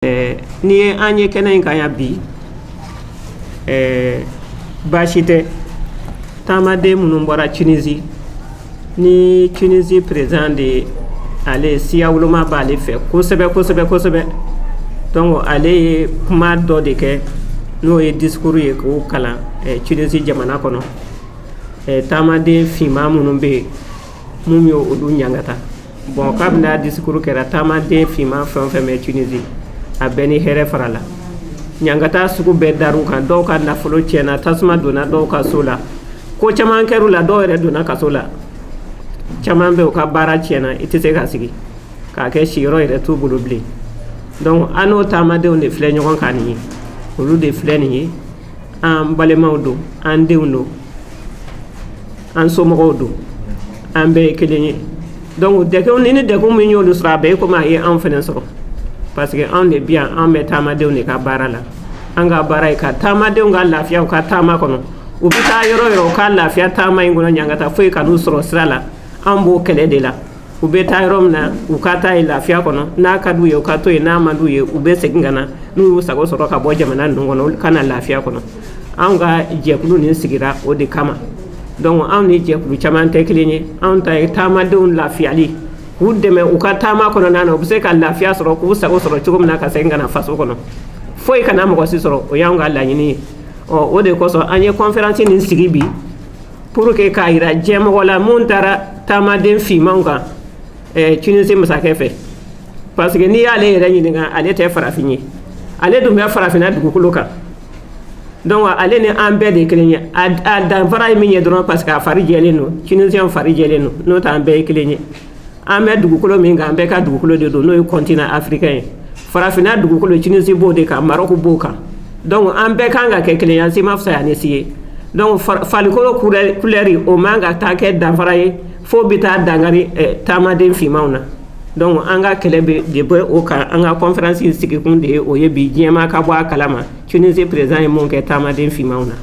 Ni ye an ye kɛnɛ in kan ya bi baasi tɛ taamaden minnu bɔra Tunisie ni Tunisie président de ale siya woloma b'ale fɛ kosɛbɛ donc ale ye kuma dɔ de kɛ n'o ye discours ye k'o kalan Tunisie jamana kɔnɔ taamaden finman minnu bɛ yen mun ye olu ɲangata bon kabini discours kɛra taamaden finman fɛn o fɛn bɛ Tunisie a bɛɛ ni hɛrɛ fara la ɲangata sugu bɛɛ dar'u kan dɔw ka nafolo tiɲɛna tasuma donna dɔw ka so la ko caman kɛr'u la dɔw yɛrɛ donna kaso la caman bɛ u ka baara tiɲɛna i tɛ se ka sigi k'a kɛ siyɔrɔ yɛrɛ t'u bolo bilen donc an n'o taamadenw de filɛ ɲɔgɔn kan nin ye olu de filɛ nin ye an balimaw don an denw don an somɔgɔw don an bɛɛ ye kelen ye donc degun ni degun min y'olu sɔrɔ a bɛɛ ye komi a ye anw fɛnɛ sɔrɔ parce que anw de bi yan anw bɛ taamadenw de ka baara la an ka baara ye ka taamadenw ka lafiya u ka taama kɔnɔ u bɛ taa yɔrɔ o yɔrɔ u ka lafiya taama in kɔnɔ ɲangata foyi ka n'u sɔrɔ sira la an b'o kɛlɛ de la u bɛ taa yɔrɔ min na u ka taa ye lafiya kɔnɔ n'a ka d'u ye u ka to yen n'a man d'u ye u bɛ segin ka na n'u y'u sago sɔrɔ ka bɔ jamana ninnu kɔnɔ olu ka na lafiya kɔnɔ anw ka jɛkulu nin sigira o de kama donc anw ni jɛkulu caman tɛ kelen ye anw ta ye taamadenw lafiyali k'u dɛmɛ u ka taama kɔnɔna na u bɛ se ka lafiya sɔrɔ k'u sago sɔrɔ cogo min na ka segin ka na faso kɔnɔ foyi kana mɔgɔ si sɔrɔ o y'anw ka laɲini ye o de kosɔn an ye conférence nin sigi bi pour que k'a yira jɛmɔgɔ la mun taara taamaden finmanw kan Tunisie masakɛ fɛ parce que n'i y'ale yɛrɛ ɲininka ale tɛ farafin ye ale dun bɛ farafinna dugukolo kan donc ale ni an bɛɛ de kelen ye a danfara ye min ye dɔrɔn parce que a fari jɛlen don Tunisien fari jɛlen don n'o tɛ an bɛɛ ye kelen ye an bɛ dugukolo min kan an bɛɛ ka dugukolo de don n'o ye continent africain ye farafinna dugukolo Tunisie b'o de kan Maroc b'o kan donc an bɛɛ kan ka kɛ kelen ye an si ma fisaya ni si ye donc farikolo couleur o man ka taa kɛ danfara ye fo bɛ taa dangari taamaden finmanw na donc an ka kɛlɛ de bɛ o kan an ka conférence sigikun de ye o ye bi diɲɛma ka bɔ a kalama Tunisie président ye mun kɛ taamaden finmanw na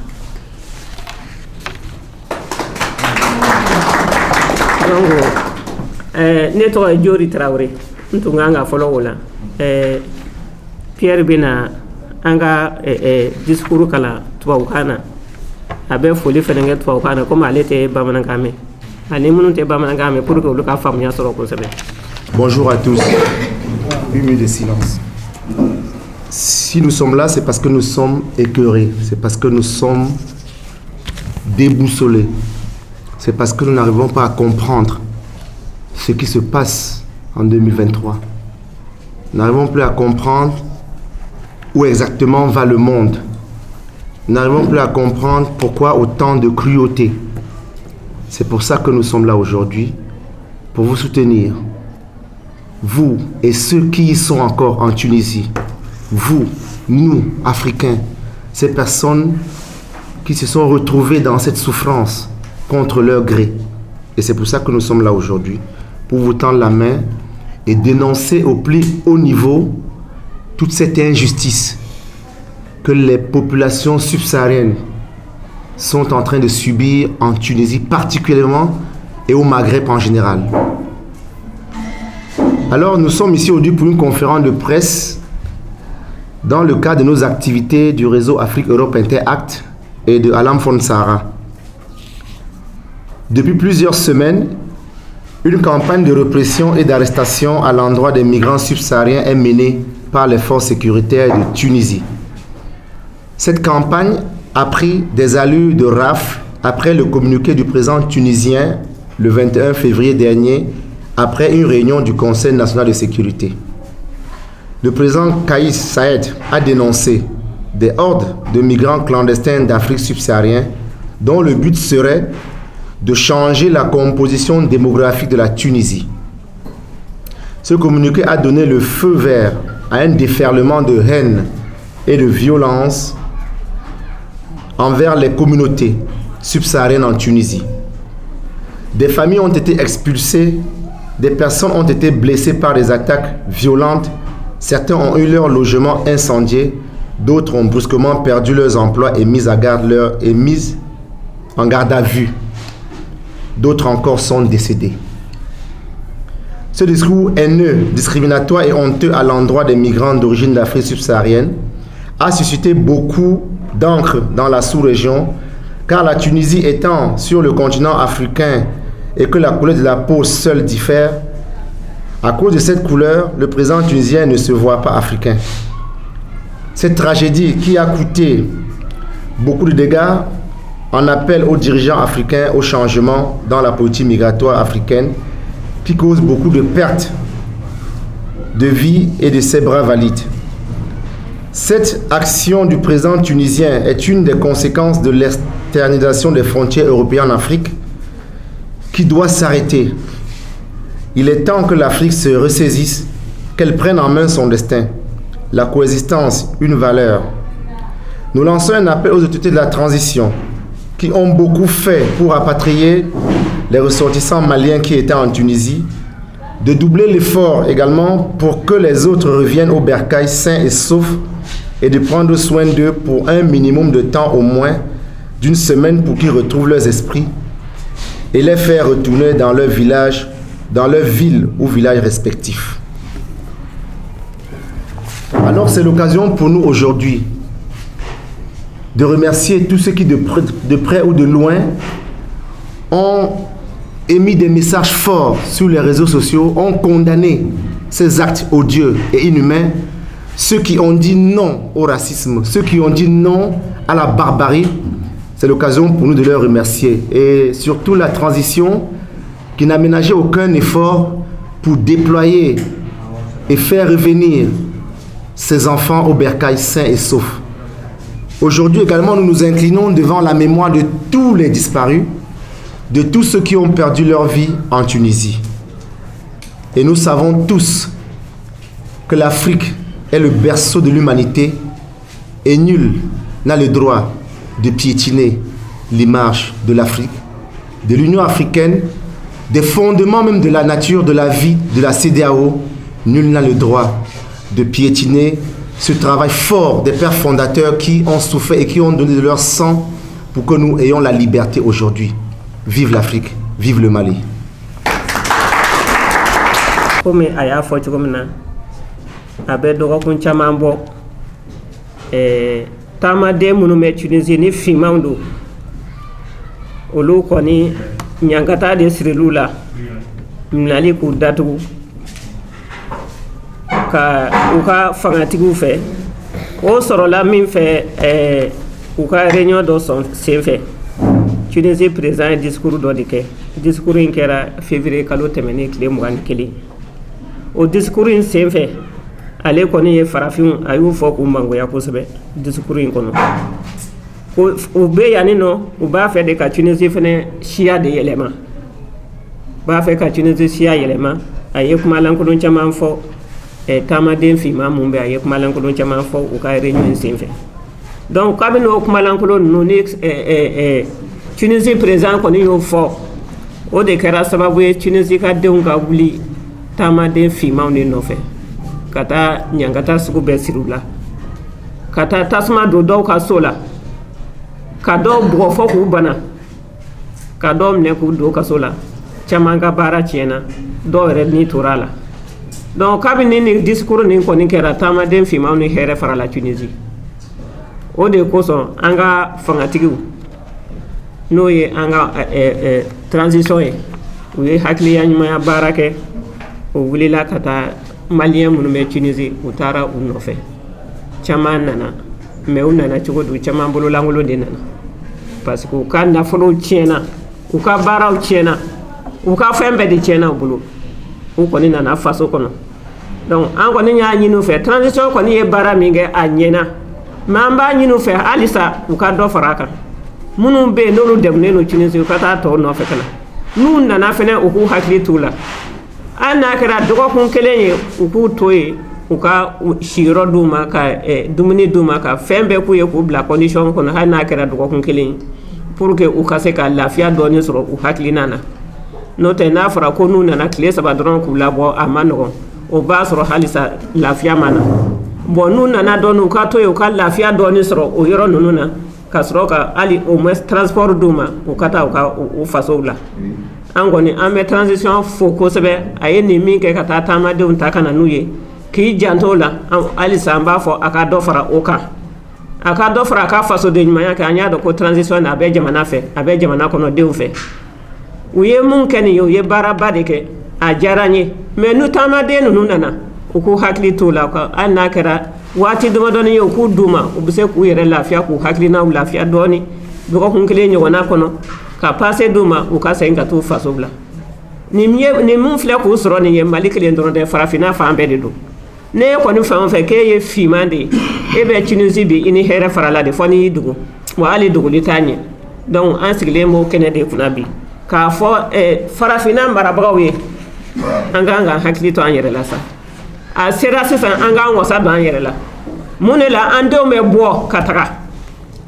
donc ne tɔgɔ ye Jori Traoré n tun kan ka fɔlɔ o la Pierre bɛna an ka discours kalan tubabukan na a bɛ foli fɛnɛ kɛ tubabukan na komi ale tɛ bamanankan mɛn ani minnu tɛ bamanankan mɛn pour que olu ka faamuya sɔrɔ kosɛbɛ. Bonjour à tous. 8 minutes de silence. Si nous sommes là, c'est parce que nous sommes écœurés, c'est parce que nous sommes déboussolés, c'est parce que nous n'arrivons pas à comprendre ce qui se passe en 2023. Nous n'arrivons plus à comprendre où exactement va le monde. Nous n'arrivons plus à comprendre pourquoi autant de cruauté. C'est pour ça que nous sommes là aujourd'hui, pour vous soutenir. Vous et ceux qui y sont encore en Tunisie. Vous, nous, Africains, ces personnes qui se sont retrouvées dans cette souffrance contre leur gré. Et c'est pour ça que nous sommes là aujourd'hui, pour vous tendre la main et dénoncer au plus haut niveau toute cette injustice que les populations subsahariennes sont en train de subir en Tunisie particulièrement et au Maghreb en général. Alors nous sommes ici aujourd'hui pour une conférence de presse dans le cadre de nos activités du réseau Afrique-Europe Interact et de Alam Fonsara. Depuis plusieurs semaines, une campagne de répression et d'arrestation à l'endroit des migrants subsahariens est menée par les forces sécuritaires de Tunisie. Cette campagne a pris des allures de rafle après le communiqué du président tunisien le 21 février dernier, après une réunion du Conseil national de sécurité. Le président Kais Saied a dénoncé des hordes de migrants clandestins d'Afrique subsaharienne dont le but serait de changer la composition démographique de la Tunisie. Ce communiqué a donné le feu vert à un déferlement de haine et de violence envers les communautés subsahariennes en Tunisie. Des familles ont été expulsées, des personnes ont été blessées par des attaques violentes, certains ont eu leur logement incendié, d'autres ont brusquement perdu leurs emplois et mis en garde à vue. D'autres encore sont décédés. Ce discours haineux, discriminatoire et honteux à l'endroit des migrants d'origine d'Afrique subsaharienne a suscité beaucoup d'encre dans la sous-région, car la Tunisie étant sur le continent africain et que la couleur de la peau seule diffère, à cause de cette couleur, le président tunisien ne se voit pas africain. Cette tragédie qui a coûté beaucoup de dégâts en appelle aux dirigeants africains au changement dans la politique migratoire africaine qui cause beaucoup de pertes de vie et de ses bras valides. Cette action du président tunisien est une des conséquences de l'externalisation des frontières européennes en Afrique qui doit s'arrêter. Il est temps que l'Afrique se ressaisisse, qu'elle prenne en main son destin. La coexistence, une valeur. Nous lançons un appel aux autorités de la transition qui ont beaucoup fait pour rapatrier les ressortissants maliens qui étaient en Tunisie, de doubler l'effort également pour que les autres reviennent au bercail sains et saufs et de prendre soin d'eux pour un minimum de temps au moins d'une semaine pour qu'ils retrouvent leurs esprits et les faire retourner dans leur village, dans leur ville ou village respectifs. Alors c'est l'occasion pour nous aujourd'hui de remercier tous ceux qui de près ou de loin ont émis des messages forts sur les réseaux sociaux, ont condamné ces actes odieux et inhumains, ceux qui ont dit non au racisme, ceux qui ont dit non à la barbarie. C'est l'occasion pour nous de les remercier. Et surtout la transition qui n'a ménagé aucun effort pour déployer et faire revenir ces enfants au bercail sains et saufs. Aujourd'hui également, nous nous inclinons devant la mémoire de tous les disparus, de tous ceux qui ont perdu leur vie en Tunisie. Et nous savons tous que l'Afrique est le berceau de l'humanité et nul n'a le droit de piétiner l'image de l'Afrique, de l'Union africaine, des fondements même de la nature, de la vie, de la CEDEAO. Nul n'a le droit de piétiner ce travail fort des pères fondateurs qui ont souffert et qui ont donné de leur sang pour que nous ayons la liberté aujourd'hui. Vive l'Afrique, vive le Mali. Comme aya fo chugumna abe dogo kun chamambo tama de munu me Tunisie ni fimando olu koni nyangata de sirelula mnali ku datu ka uka fangatigu fe o sorola min fe uka réunion do son senfe Tunisie président discours do dike discours in kera février kalo temene kile mugan kili o discours in senfe ale koni ye farafin ayu fo ku mangoya ko sebe discours in kono ko o be yani no o ba fe de ka Tunisie fene chia de yelema ba fe ka Tunisie chia yelema aye kuma lan ko don chama fo tama den fi ma mumbe aye kuma lan ko don chama fo o ka réunion senfe donc kabi no kuma lan ko no ni Tunisie président koni yo fo o de kera sababu ye Tunisie ka denw ka wuli tama den fi ma ni no fe kata nyangata sugu be sirula kata tasma do do ka sola ka do bo fo ku bana ka do ne ku do ka sola chamanga bara chena do re ni turala donc kabi ni discours ni koni kera tama den fi ma ni here fara la Tunisie o de ko so anga fangatigu no ye anga transition ye o ye hakili ya nyuma barake o wulila kata malien munu me Tunisie o tara o nofe chama nana me o nana chugo du chama bolo langulo de nana parce que o ka na folo tiena o ka bara o tiena o ka fembe de tiena o bolo o koni nana faso kono donc an koni nya nyinu fe transition koni ye bara minge anyena mamba nyinu fe alisa o ka do faraka munu be nonu demne no Tunisie ka ta to no fe kana nu nana fene o ku hakli tula ana kera dogo kun kelenye o ku toye o ka shiro duma ka dumuni duma ka fembe ku ye ku bla condition kono ha na kera dogo kun kelenye pour que o ka se ka lafia doni soro o hakli nana no te na fara ko nu nana kle saba dron ku labo amano o ba soro halisa lafia mana bon nu nana donu ka toye o ka lafia doni soro o yoro nunu na ka soro ka ali o moins transport duma o kata o ka o faso la an kɔni an bɛ transition fo kosɛbɛ a ye nin min kɛ ka taa taamadenw ta ka na n'u ye k'i janto la halisa an b'a fɔ a ka dɔ fara o kan a ka dɔ fara a ka fasoden ɲumanya kɛ an y'a dɔn ko transition a bɛ jamana fɛ a bɛ jamana kɔnɔdenw fɛ u ye mun kɛ nin ye u ye baaraba de kɛ a diyara n ye mais n'u taamaden ninnu nana u k'u hakili t'o la hali n'a kɛra waati damadɔni ye u k'u d'u ma u bɛ se k'u yɛrɛ lafiya k'u hakilinaw lafiya dɔɔni dɔgɔkun kelen ɲɔgɔnna kɔnɔ ka passe d'u ma u ka segin ka t'u faso bila nin mun filɛ k'u sɔrɔ nin ye Mali kelen dɔrɔn tɛ farafinna fan bɛɛ de don ne kɔni fɛn o fɛn k'e ye finman de ye e bɛ Tunisie bi i ni hɛrɛ farala de fɔ n'i y'i dogo wa hali dogoli t'a ɲɛ donc an sigilen b'o kɛnɛ de kunna bi k'a fɔ farafinna marabagaw ye an k'an ka hakili to an yɛrɛ la sa a sera sisan an k'an wasa don an yɛrɛ la mun de la an denw bɛ bɔ ka taga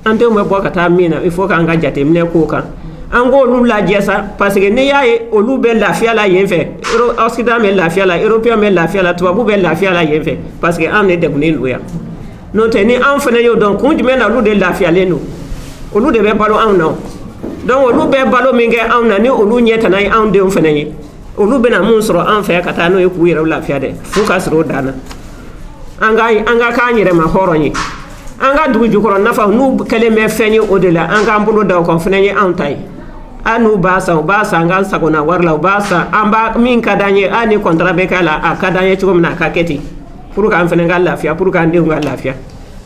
an denw bɛ bɔ ka taa min na il faut k'an ka jateminɛ k'o kan an k'olu lajɛ sa parce que n'i y'a ye olu bɛ lafiya la yen fɛ Occident bɛ lafiya la Européen bɛ lafiya la tubabu bɛ lafiya la yen fɛ parce que an de degunnen don yan n'o tɛ ni an fana y'o dɔn kun jumɛn na olu de lafiyalen don olu de bɛ balo anw na donc olu bɛ balo min kɛ anw na ni olu ɲɛ tana ye anw denw fana ye olu bɛna mun sɔrɔ an fɛ ka taa n'o ye k'u yɛrɛ lafiya dɛ f'u ka sɔrɔ o dan na an ka k'an yɛrɛ ma hɔrɔn ye an ka dugu jukɔrɔ nafa n'u kɛlen bɛ fɛn ye o de la an k'an bolo da o kan fana ye anw ta ye an n'u b'a san u b'a san an k'an sagona wari la u b'a san an b'a min ka d'an ye hali ni contrat bɛ k'a la a ka d'an ye cogo min na a ka kɛ ten pour que an fana ka lafiya pour que an denw ka lafiya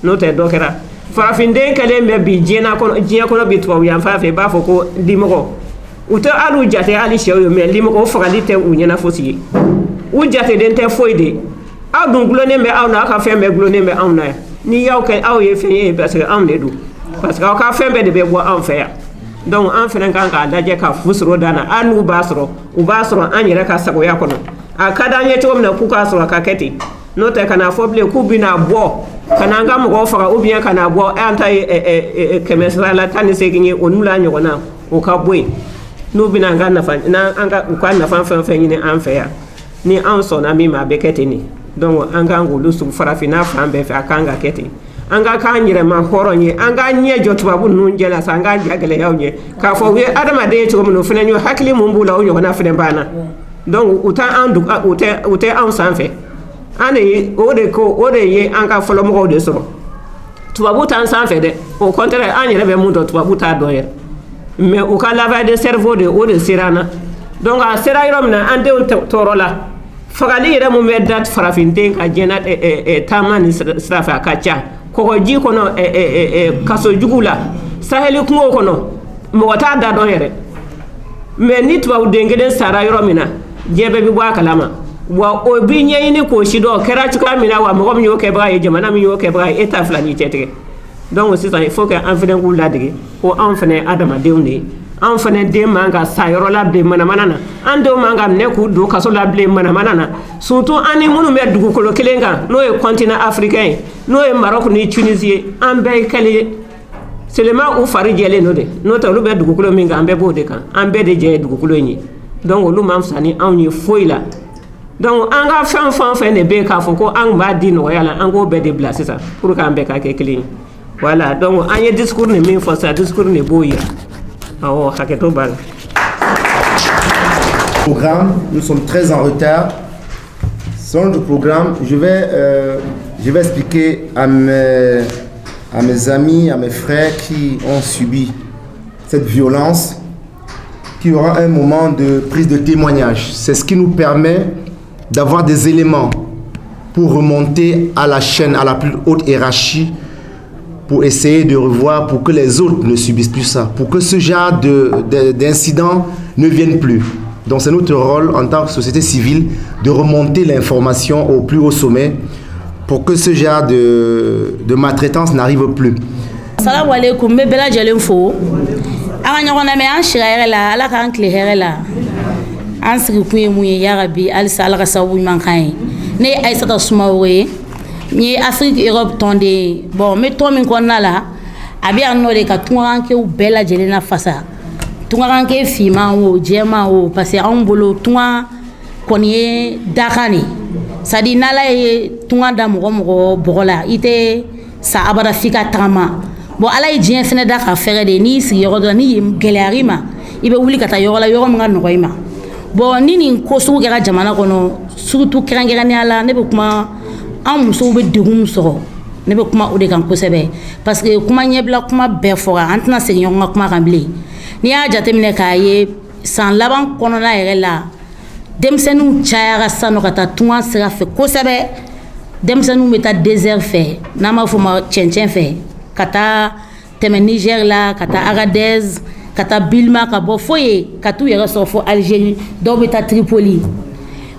n'o tɛ dɔ kɛra farafinden kɛlen bɛ bi diɲɛ kɔnɔ bi tubabu yan fan fɛ i b'a fɔ ko limɔgɔ u tɛ hali u jate hali sɛw ye mais limɔgɔ fagali tɛ u ɲɛna fosi ye u jateden tɛ foyi de aw dun gulonnen bɛ aw na aw ka fɛn bɛɛ gulonnen bɛ anw na yan ni y'aw kɛ aw ye fɛn ye parce que anw de don parce que aw ka fɛn bɛɛ de bɛ bɔ anw fɛ yan donc an fana kan k'a lajɛ ka fu sɔrɔ dan na hali n'u b'a sɔrɔ u b'a sɔrɔ an yɛrɛ ka sagoya kɔnɔ a ka d'an ye cogo min na k'u k'a sɔrɔ a ka kɛ ten n'o tɛ kana fɔ bilen k'u bɛna bɔ ka na an ka mɔgɔw faga ou bien kana bɔ an ta ye kɛmɛ sara la 18 ye o n'u la ɲɔgɔnna o ka bɔ yen n'u bɛna an ka nafa u ka nafa fɛn o fɛn ɲini an fɛ yan ni an sɔnna min ma a bɛ kɛ ten de donc an kan k'olu sugu farafinna fan bɛɛ fɛ a kan ka kɛ ten an ka k'an yɛrɛ ma hɔrɔn ye an ka ɲɛ jɔ tubabu ninnu jɛ la sa an ka ja gɛlɛyaw ɲɛ k'a fɔ u ye adamaden ye cogo min na o fana ye hakili mun b'u la o ɲɔgɔnna fana banna donc u tɛ anw sanfɛ an de ye o de ye an ka fɔlɔmɔgɔw de sɔrɔ tubabu t'an sanfɛ dɛ au contraire an yɛrɛ bɛ mun dɔn tubabu t'a dɔn yɛrɛ mais u ka lavage de cerveau de o de sera an na donc a sera yɔrɔ min na an denw tɔɔrɔ la fagali yɛrɛ mun bɛ da farafinden ka diɲɛ taama ni sira fɛ a ka ca kɔgɔji kɔnɔ kaso jugu la saheli kungo kɔnɔ mɔgɔ t'a da dɔn yɛrɛ mais ni tubabuden kelen sara yɔrɔ min na diɲɛ bɛɛ bɛ bɔ a kalama wa o bi ɲɛɲini k'o si dɔn o kɛra cogoya min na wa mɔgɔ min y'o kɛbaga ye jamana min y'o kɛbaga ye e ta fila n'i cɛ tigɛ donc sisan il faut que an fana k'u ladege ko anw fana ye adamadenw de ye anw fana den man ka sa yɔrɔ la bilen manamana na an denw man ka minɛ k'u don kaso la bilen manamana na surtout an ni minnu bɛ dugukolo kelen kan n'o ye continent africain ye n'o ye Maroc ni Tunisie ye an bɛɛ ye kelen ye seulement u fari jɛlen don de n'o tɛ olu bɛ dugukolo min kan an bɛɛ b'o de kan an bɛɛ de jɛ ye dugukolo in ye donc olu man fisa ni anw ye foyi la donc an ka fɛn fɛn de bɛ yen k'a fɔ ko an b'a di nɔgɔya la an k'o bɛɛ de bila sisan pour que an bɛɛ ka kɛ kelen ye voilà donc an ye discours ni min fɔ sisan discours ni b'o yira awɔ hakɛto b'a la. Programme, nous sommes très en retard. Selon le programme, je vais expliquer à mes amis, à mes frères qui ont subi cette violence qu'il y aura un moment de prise de témoignage. C'est ce qui nous permet d'avoir des éléments pour remonter à la chaîne, à la plus haute hiérarchie, pour essayer de revoir, pour que les autres ne subissent plus ça, pour que ce genre d'incidents ne viennent plus. Donc c'est notre rôle en tant que société civile de remonter l'information au plus haut sommet pour que ce genre de maltraitance n'arrive plus. Salam alaikum, me bela jalen fo. Anga nyona me an shira la ala kan kle here la. An sigi kuye muye ya rabbi al sala ka sawu man kan. Ne Aïssata Soumaoré ni Afrique Europe tonde bon me to min konna la abi an no de ka tunranke u bela jelena fasa. Tunranke fima o jema o parce que an bolo tunwa koni dakani. Sadi nala ye tunga da mogo bogola ite sa abada fika tama. Bon ala ye diɲɛ fɛnɛ da ka fɛrɛ de ni sigi yɔrɔ dɔ ni gɛlɛyar'i ma i bɛ wuli ka taa yɔrɔ la yɔrɔ min ka nɔgɔ i ma bon ni nin ko sugu kɛra jamana kɔnɔ surtout kɛrɛnkɛrɛnnenya la ne bɛ kuma an musow bɛ degun sɔrɔ ne bɛ kuma o de kan kosɛbɛ parce que kuma ɲɛbila kuma bɛɛ fɔra an tɛna segin ɲɔgɔn ka kuma kan bilen n'i y'a jateminɛ k'a ye san laban kɔnɔna yɛrɛ la denmisɛnninw cayara sisan nɔ ka taa tunga sira fɛ kosɛbɛ denmisɛnninw bɛ taa désert fɛ n'an b'a fɔ o ma cɛncɛn fɛ ka taa tɛmɛ Niger la ka taa Agadez ka taa Bilma ka bɔ fo ye ka t'u yɛrɛ sɔrɔ fo Algérie dɔw bɛ taa Tripoli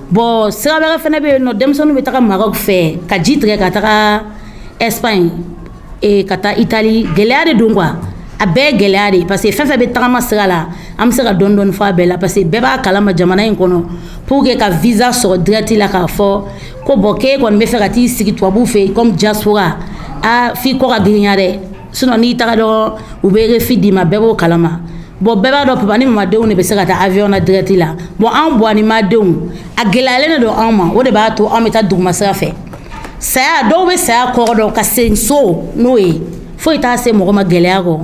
bon sira wɛrɛ fɛnɛ bɛ yen nɔ denmisɛnninw bɛ taga Maroc fɛ ka ji tigɛ ka taga Espagne ka taa Italie gɛlɛya de don quoi a bɛɛ ye gɛlɛya de parce que fɛn fɛn bɛ tagama sira la an bɛ se ka dɔɔni dɔɔni fɔ a bɛɛ la parce que bɛɛ b'a kalama jamana in kɔnɔ pour que ka visa sɔrɔ direct la k'a fɔ ko bon k'e kɔni bɛ fɛ ka t'i sigi tubabuw fɛ yen comme diaspora f'i kɔ ka girinya dɛ sinon n'i taga dɔrɔn u bɛ refi d'i ma bɛɛ b'o kalama bon bɛɛ b'a dɔn papa ni mamadenw de bɛ se ka taa avion na direct la bon an buwanimadenw a gɛlɛyalen de don anw ma o de b'a to anw bɛ taa duguma sira fɛ saya dɔw bɛ saya kɔrɔ dɔn ka segin so n'o ye foyi t'a se mɔgɔ ma gɛlɛya kɔ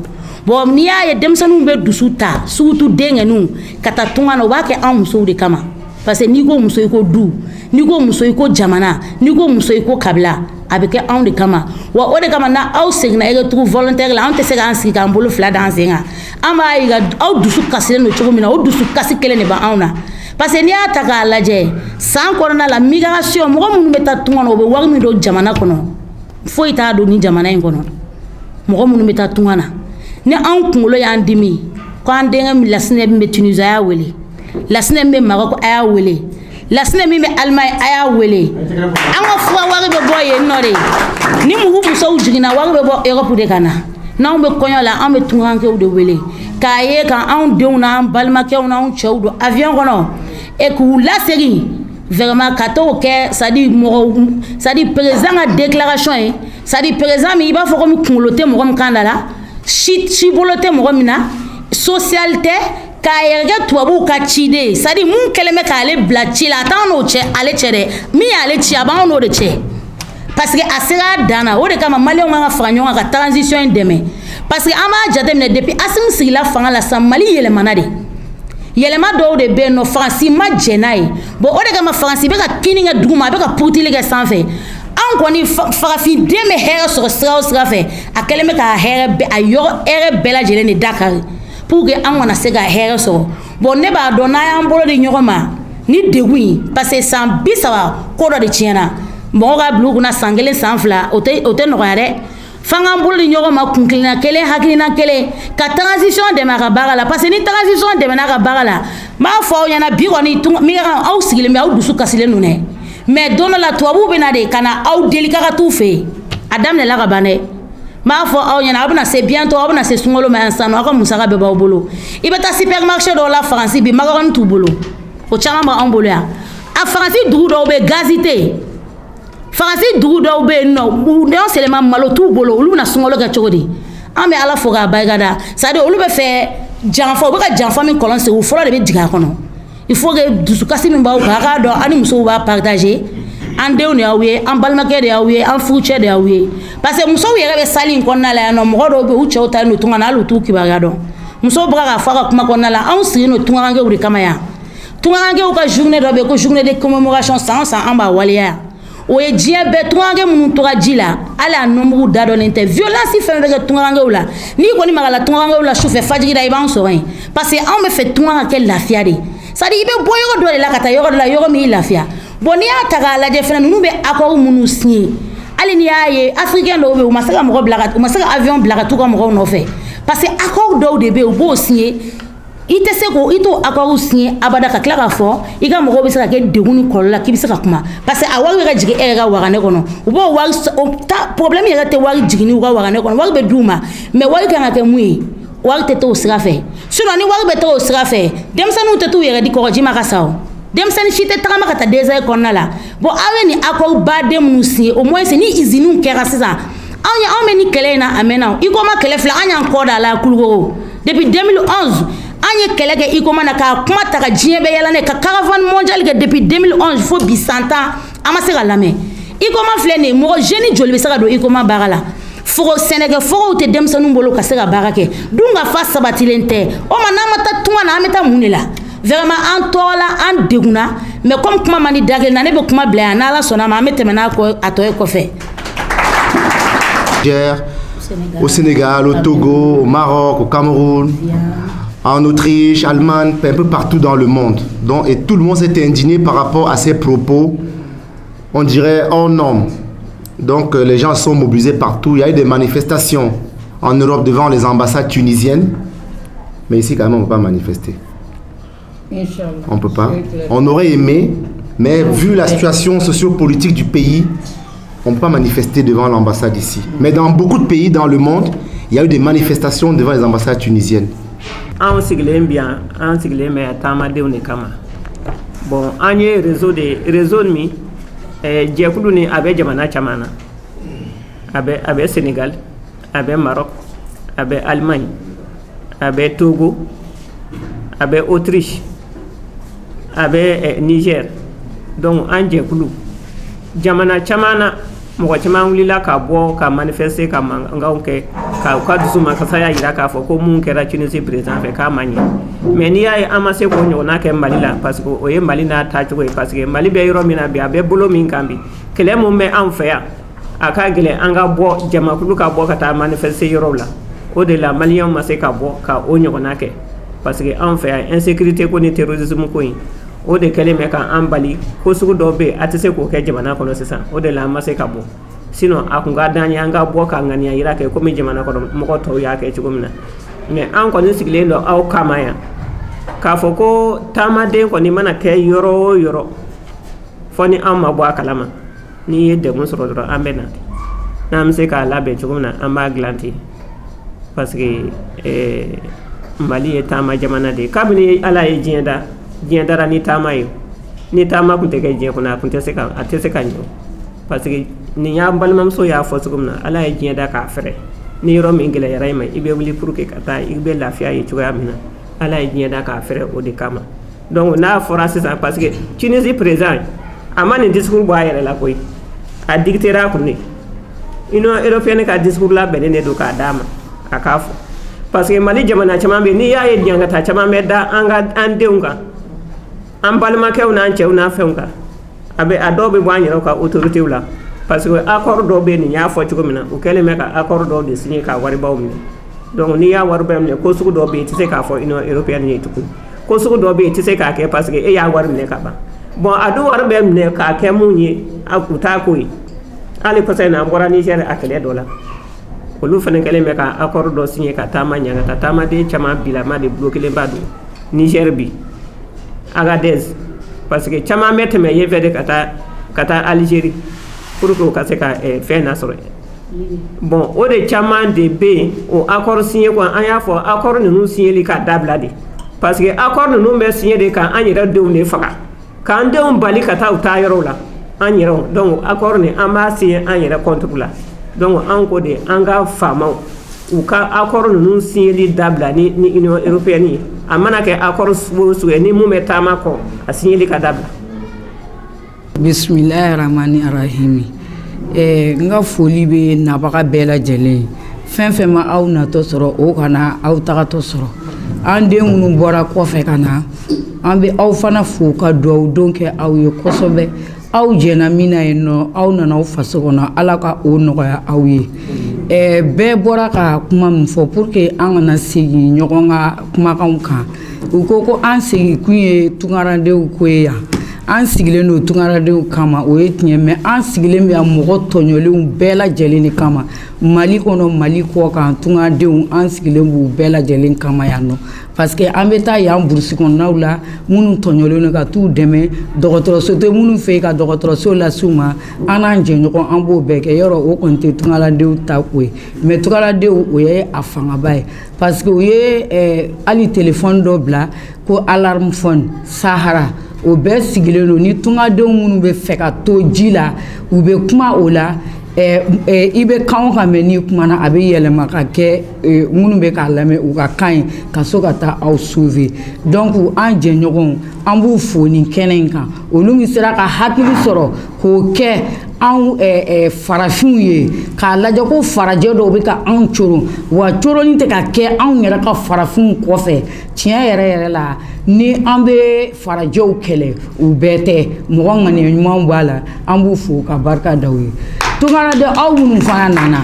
bon n'i y'a ye denmisɛnninw bɛ dusu ta surtout denkɛninw ka taa tunga na u b'a kɛ anw musow de kama parce que n'i ko muso i ko du n'i ko muso i ko jamana n'i ko muso i ko kabila a bɛ kɛ anw de kama wa o de kama na aw seginna retour volontaire la anw tɛ se k'an sigi k'an bolo fila d'an sen kan an b'a ye aw dusu kasilen don cogo min na o dusu kasi kelen de b'anw na parce que n'i y'a ta k'a lajɛ san kɔnɔna la migration mɔgɔ minnu bɛ taa tunga na o bɛ wari min don jamana kɔnɔ foyi t'a don ni jamana in kɔnɔ mɔgɔ minnu bɛ taa tunga na ni anw kunkolo y'an dimi ko an denkɛ min lasinɛ min bɛ Tunisie a y'a wele lasinɛ min bɛ Maroc a y'a wele lasinɛ min bɛ Allemagne a y'a wele an ka fura wari bɛ bɔ yen nɔ de ni mugu musow jiginna wari bɛ bɔ Europe de ka na n'anw bɛ kɔɲɔ la an bɛ tungankɛw de wele k'a ye k'anw denw n'an balimakɛw n'anw cɛw don avion kɔnɔ et k'u lasegin vraiment ka t'o kɛ c'est à dire mɔgɔ c'est à dire président ka déclaration ye c'est à dire président min i b'a fɔ komi kunkolo tɛ mɔgɔ min kan da la si bolo tɛ mɔgɔ min na social tɛ k'a yɛrɛ kɛ tubabuw ka ciden c'est à dire mun kɛlen bɛ k'ale bila ci la a t'anw n'o cɛ ale cɛ dɛ min y'ale ci a b'anw n'o de cɛ parce que a sera a dan na o de kama maliyɛnw kan ka fara ɲɔgɔn kan ka transition in dɛmɛ parce que an b'a jateminɛ depuis Assimi sigila fanga la sisan Mali yɛlɛmana de yɛlɛma dɔw de bɛ yen nɔ Faransi ma jɛ n'a ye bon o de kama Faransi bɛ ka kini kɛ duguma a bɛ ka putili kɛ sanfɛ an kɔni farafin den bɛ hɛrɛ sɔrɔ sira o sira fɛ a kɛlen bɛ ka hɛrɛ bɛɛ lajɛlen de dakari pour que an kana se ka hɛrɛ sɔrɔ bon ne b'a dɔn n'an y'an bolo di ɲɔgɔn ma ni degun ye parce que san 30 ko dɔ de tiɲɛna mɔgɔ ka bila u kunna san 1 san 2 o tɛ nɔgɔya dɛ f'an k'an bolo di ɲɔgɔn ma kunkilina kelen hakilina kelen ka transition dɛmɛ a ka baara la parce que ni transition dɛmɛna a ka baara la n b'a fɔ aw ɲɛna bi kɔni migrant aw sigilen bɛ aw dusu kasilen don dɛ mais don dɔ la tubabuw bɛ na de ka na aw deli k'a ka t'u fɛ yen a daminɛla ka ban dɛ n b'a fɔ aw ɲɛna aw bɛna se bientôt aw bɛna se sunkalo ma yan sisan nɔ aw ka musaka bɛɛ b'aw bolo i bɛ taa supermarché dɔw la Faransi bi macaroni t'u bolo o caman b'anw bolo yan a Faransi dugu dɔw bɛ gazi tɛ yen Faransi dugu dɔw bɛ yen nɔ n'aw selema malo t'u bolo olu bɛna sunkalo kɛ cogo di an bɛ Ala fo k'a barikada c'est à dire olu bɛ fɛ janfa u bɛ ka janfa min kɔlɔn segi u fɔlɔ de bɛ jigin a kɔnɔ il faut que dusukasi min b'aw kan a k'a dɔn an ni musow b'a partager an denw de y'aw ye an balimakɛ de y'aw ye an furucɛ de y'aw ye parce que musow yɛrɛ bɛ salle in kɔnɔna la yan nɔ mɔgɔ dɔw bɛ u cɛw talen don tunga na hali u t'u kibaruya dɔn musow bɛ k'a fɔ a ka kuma kɔnɔna la anw sigilen don tungankɛw de kama yan tungankɛw ka journée dɔ bɛ yen ko journée de commémoration san o san an b'a waleya yan o ye diɲɛ bɛɛ tungankɛ minnu tora ji la hali a nɔnbugu dadɔnnen tɛ violence fɛn bɛ kɛ tungankɛw la n'i kɔni magala tungankɛw la sufɛ fajiri la i b'an sɔrɔ yen parce que anw bɛ fɛ tunga ka kɛ lafiya de c'est à dire i bɛ bɔ yɔrɔ dɔ de la ka taa yɔrɔ dɔ la yɔrɔ min lafiya bon n'i y'a ta k'a lajɛ fɛnɛ ninnu bɛ accord minnu signé hali n'i y'a ye africain dɔw bɛ yen u ma se ka mɔgɔ bila ka u ma se ka avion bila ka t'u ka mɔgɔw nɔfɛ parce que accord dɔw de bɛ yen u b'o signé i tɛ se k'o i t'o accord signé abada ka tila k'a fɔ i ka mɔgɔw bɛ se ka kɛ degun ni kɔlɔlɔ la k'i bɛ se ka kuma parce que a wari bɛ ka jigin e yɛrɛ ka waganɛ kɔnɔ u b'o wari problème yɛrɛ tɛ wari jiginni u ka waganɛ kɔnɔ wari bɛ d'u ma mais wari kan ka kɛ mun ye wari tɛ t'o sira fɛ sinon ni wari bɛ t'o sira fɛ denmisɛnninw tɛ t'u yɛrɛ di kɔgɔji ma ka sa o denmisɛnnin si tɛ tagama ka taa désert kɔnɔna la bon aw ye nin accord baden minnu signé au moins ni usines kɛra sisan anw bɛ nin kɛlɛ in na a mɛnna i ko ma kɛlɛ filɛ an y'an kɔ da la Kulukoro depuis 2011 an ye kɛlɛ kɛ ICOMA na k'a kuma ta ka diɲɛ bɛɛ yɛlɛ ne ka caravane mondiale kɛ depuis 2011 fo bi 100 ans an ma se ka lamɛn ICOMA filɛ nin ye mɔgɔ jeune joli bɛ se ka don ICOMA baara la fogo Sénégal fogo te demsanu bolo ka se ka baara kɛ dunga fa sabatilen tɛ o ma n'a ma taa tunga na an bɛ taa mun de la vraiment an tɔɔrɔ la an deguna mais comme kuma man di dagɛ na ne bɛ kuma bila yan n'Ala sɔnna ma an bɛ tɛmɛ n'a kɔ a tɔ ye kɔfɛ. Au Sénégal, au Togo, au Maroc, au Cameroun, en Autriche, Allemagne, un peu partout dans le monde. Donc, et tout le monde s'est indigné par rapport à ces propos, on dirait hors norme. Donc les gens sont mobilisés partout. Il y a eu des manifestations en Europe devant les ambassades tunisiennes. Mais ici, quand même, on ne peut pas manifester. On ne peut pas. On aurait aimé, mais vu la situation sociopolitique du pays, on ne peut pas manifester devant l'ambassade ici. Mais dans beaucoup de pays dans le monde, il y a eu des manifestations devant les ambassades tunisiennes. Bon, on y a réseau mi jekulu abe jamana chamana abe Sénégal, abe Maroc, abe Allemagne, abe Togo, abe Autriche, abe Niger. Donc en jekulu jamana chamana mo chama wulila ka bo ka manifester ka ngawke ka dusuma ka saya ira ka fo ko mun kera Tunisie président fe ka mani mais ni ay amase ko nyona ke Malila parce que o ye Malina ta ko parce que Mali be yoro mina be abe bolo min kambi kele mo me en fait aka gele anga bo jama kulu ka bo ka ta manifester yoro la o de la Malien ma se ka bo ka o nyona ke parce que en fait insécurité ko ni terrorisme ko o de kele me ka ambali ko sugu do be atese ko ke jamana ko no sisan o de la ma se ka bo sinon akunga danya anga bo ka ngani ya ira ke ko mi jamana ko mo ko to ya ke chugumna mais an ko ni sigle ndo aw kamaya ka foko tamade ko ni mana ke yoro yoro foni amma bo akalama ni yedde mun soro do ambena nam se ka labe chugumna amba glanti parce que Mali et tama jamana de kabini ala e jienda dara ni tama yo ni tama kunte ke je kuna kunte se ka atese kanjo parce que ni ya balmam so ya fo sugumna ala e jienda ka fere ni rom ingila ya rayma ibe wuli pour que kata ibe lafiya yi tuga mina ala e jienda ka fere o de kama donc na forase ça parce que Tunisie présent amani discours bo ayere la koy a dictera kunni Union européenne ka discours la benene do ka dama akafo parce que Mali jamana chama be ni ya e jangata chama me da anga andeunga ambalma kewna anchewna feunga abe adobe boanyero ka autorité la parce que accord do be ni nya fo ci komina o kele me ka accord do de signé ka wari bawmi donc ni ya waru bemne ko sugu do be ti se ka fo Union européenne ni tuku ko sugu do be ti se ka ke parce que e ya waru ne ka ba bon adu waru bemne ka ke munyi akuta koyi ali pasena ngora Niger akele dola olu fana kele me ka accord do signé ka tama nyanga ta tama de chama bila ma de bloquer le badu Niger bi Agadez parce que chama mette me yeve de kata Algérie pour que ka se ka faire nasoro bon o de chama de be o accord signé ko an ya fo accord nous signé li ka dabla de parce que accord nous me signé de ka an yera de ne faka kan de on bali kata uta yoro la an yero donc accord ne amasi an yera contre la donc an ko de an ga fama ou ka accord nous signé li dabla ni Union européenne amana ke accord so ni mu metama ko a signé li ka dabla. Bismillahirrahmanirrahim. Nga foli be nabaga bela jelen fen fen ma aw na to soro o kana aw taga to soro an den munu bɔra kɔfɛ kana an be aw fana fo ka duwawu don kɛ aw ye kosɛbɛ aw jɛna mina yen nɔ aw nana aw faso kɔnɔ ala ka o nɔgɔya aw ye bɛɛ bɔra ka kuma min fɔ pour que an kana segin ɲɔgɔn ka kumakanw kan u ko an segin kun ye tungarandenw ko ye yan an sigilen do tungarandenw kama o ye tiɲɛ mais an sigilen bɛ mɔgɔ tɔɲɔlenw bɛɛ lajɛlen de kama Mali kɔnɔ Mali kɔ kan tungarandenw an sigilen b'u bɛɛ lajɛlen kama yan nɔ parce que an bɛ taa yan burusi kɔnɔnaw la minnu tɔɲɔlen do ka t'u dɛmɛ dɔgɔtɔrɔso tɛ minnu fɛ ka dɔgɔtɔrɔso lase u ma an n'an jɛɲɔgɔn an b'o bɛɛ kɛ yɔrɔ o kɔni tɛ tungarandenw ta ko ye mais tungarandenw o ye a fangaba ye parce que u ye hali téléphone dɔ bila ko alarme phone Sahara o bɛɛ sigilen do ni tungadenw minnu bɛ fɛ ka to ji la u bɛ kuma o la i bɛ kan o kan mɛn n'i kumana a bɛ yɛlɛma ka kɛ minnu bɛ k'a lamɛn u ka kan ye ka so ka taa aw sauver donc an jɛɲɔgɔnw an b'u fo nin kɛnɛ in kan olu min sera ka hakili sɔrɔ k'o kɛ anw farafinw ye k'a lajɛ ko farajɛ dɔw bɛ ka anw coro wa coroni tɛ ka kɛ anw yɛrɛ ka farafinw kɔfɛ tiɲɛ yɛrɛ yɛrɛ la ni an bɛ farajɛw kɛlɛ u bɛɛ tɛ mɔgɔ ŋaniya ɲumanw b'a la an b'u fo ka barika da u ye tunkaraden aw minnu fana nana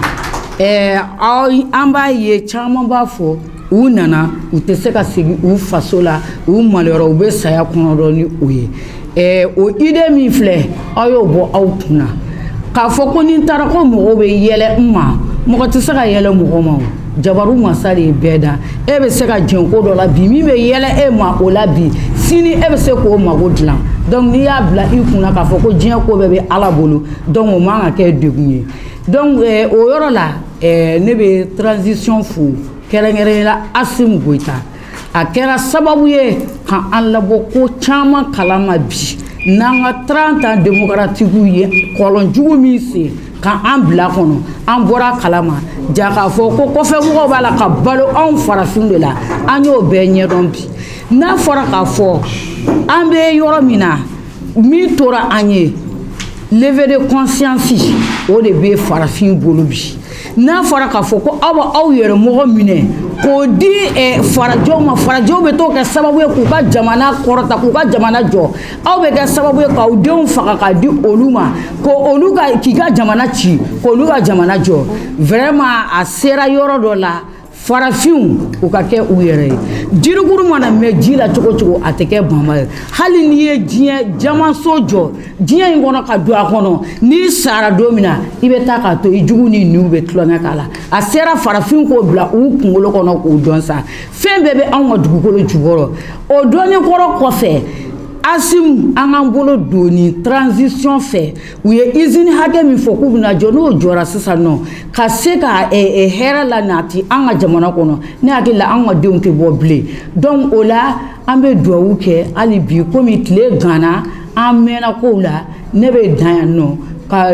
an b'a ye caman b'a fɔ u nana u tɛ se ka segin u faso la u maliyɔrɔ u bɛ saya kɔnɔ dɔrɔn ni u ye o idée min filɛ aw y'o bɔ aw kunna k'a fɔ ko ni n taara ko mɔgɔw bɛ yɛlɛ n ma mɔgɔ tɛ se ka yɛlɛ mɔgɔ ma o jabaru masa de ye bɛɛ da e bɛ se ka jɛn ko dɔ la bi min bɛ yɛlɛ e ma o la bi sini e bɛ se k'o mago dilan donc n'i y'a bila i kunna k'a fɔ ko diɲɛ ko bɛɛ bɛ ala bolo donc o man ka kɛ degun ye donc o yɔrɔ la ne bɛ transition fo kɛrɛnkɛrɛnnen la Asimu Goyita a kɛra sababu ye ka an labɔ ko caman kalama bi n'an ka 30 ans démocratiques ye kɔlɔnjugu min sen ka an bila kɔnɔ an bɔra kalama ja k'a fɔ ko kɔfɛmɔgɔw b'a la ka balo anw farafinw de la an y'o bɛɛ ɲɛdɔn bi n'a fɔra k'a fɔ an bɛ yɔrɔ min na min tora an ye levée de conscience o de bɛ farafin bolo bi n'a fɔra k'a fɔ ko aw b'aw yɛrɛ mɔgɔ minɛ k'o di farajɛw ma farajɛw bɛ t'o kɛ sababu ye k'u ka jamana kɔrɔta k'u ka jamana jɔ aw bɛ kɛ sababu ye k'aw denw faga k'a di olu ma k'olu k'i ka jamana ci k'olu ka jamana jɔ vraiment a sera yɔrɔ dɔ la farafinw u ka kɛ u yɛrɛ ye jirikuru mana mɛn ji la cogo cogo a tɛ kɛ banba ye hali n'i ye diɲɛ jamaso jɔ diɲɛ in kɔnɔ ka don a kɔnɔ n'i sara don min na i bɛ taa k'a to i jugu ni niw bɛ tulonkɛ k'a la a sera farafin k'o bila u kunkolo kɔnɔ k'o dɔn sa fɛn bɛɛ bɛ anw ka dugukolo jukɔrɔ o dɔnni kɔrɔ kɔfɛ Asimu an k'an bolo don ni transition fɛ u ye usine hakɛ min fɔ k'u bɛna jɔ n'o jɔra sisan nɔ ka se ka hɛrɛ la nati an ka jamana kɔnɔ ne hakili la an ka denw tɛ bɔ bilen donc o la an bɛ dugawu kɛ hali bi komi tile ganna an mɛnna kow la ne bɛ dan yan nɔ ka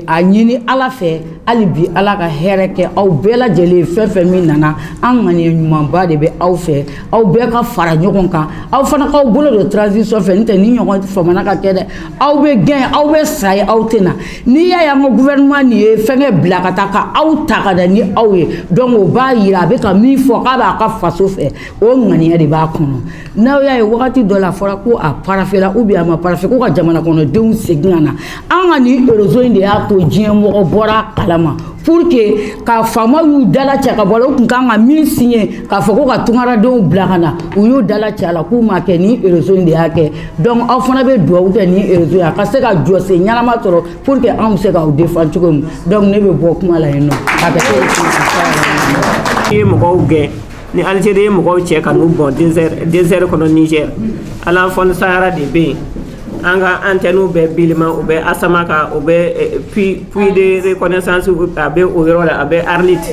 a ɲini ala fɛ hali bi ala ka hɛrɛ kɛ aw bɛɛ lajɛlen fɛn fɛn min nana an ŋaniya ɲumanba de bɛ aw fɛ aw bɛɛ ka fara ɲɔgɔn kan aw fana k'aw bolo don transition fɛ n'o tɛ ni ɲɔgɔn famana ka kɛ dɛ aw bɛ gɛn aw bɛ sa ye aw tɛ na n'i y'a ye an ka gouvernement nin ye fɛnkɛ bila ka taa ka aw ta ka da ni aw ye donc o b'a yira a bɛ ka min fɔ k'a b'a ka faso fɛ o ŋaniya de b'a kɔnɔ n'aw y'a ye wagati dɔ la a fɔra ko a parafela ou bien a ma parafe ko ka jamana kɔnɔdenw segin ka na an ka nin réseau in de y'a to diɲɛ mɔgɔ bɔra kalama pour que ka faamaw y'u dala cɛ ka bɔ la u tun kan ka min signé k'a fɔ ko ka tunkaradenw bila ka na u y'u dala cɛ a la k'u m'a kɛ ni réseau in de y'a kɛ donc aw fana bɛ dugawu kɛ ni réseau ye a ka se ka jɔsen ɲɛnama sɔrɔ pour que anw bɛ se k'aw défend cogo min donc ne bɛ bɔ kuma la yen nɔ a bɛ kɛ ye mɔgɔw gɛn ni Algérie ye mɔgɔw cɛ ka n'u bɔn désert kɔnɔ Niger ala fɔni Sahara de bɛ yen an ka antenne bɛ bilima u bɛ Asamaka u bɛ puits de reconnaissance a bɛ o yɔrɔ la a bɛ Arlit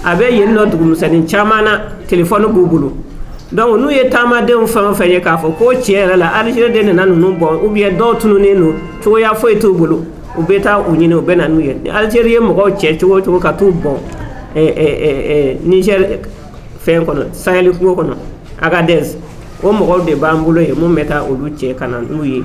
a bɛ yen nɔ dugumumisɛnnin caman na téléphone b'u bolo donc n'u ye taamadenw fɛn o fɛn ye k'a fɔ ko tiɲɛ yɛrɛ la Algérie de nana ninnu bɔn ou bien dɔw tununnen don cogoya foyi t'u bolo u bɛ taa u ɲini u bɛ na n'u ye Algérie ye mɔgɔw cɛ cogo o cogo ka t'u bɔn Niger fɛn kɔnɔ Sahel kungo kɔnɔ Agadez o mɔgɔw de b'an bolo ye mun bɛ taa olu cɛ ka na n'u ye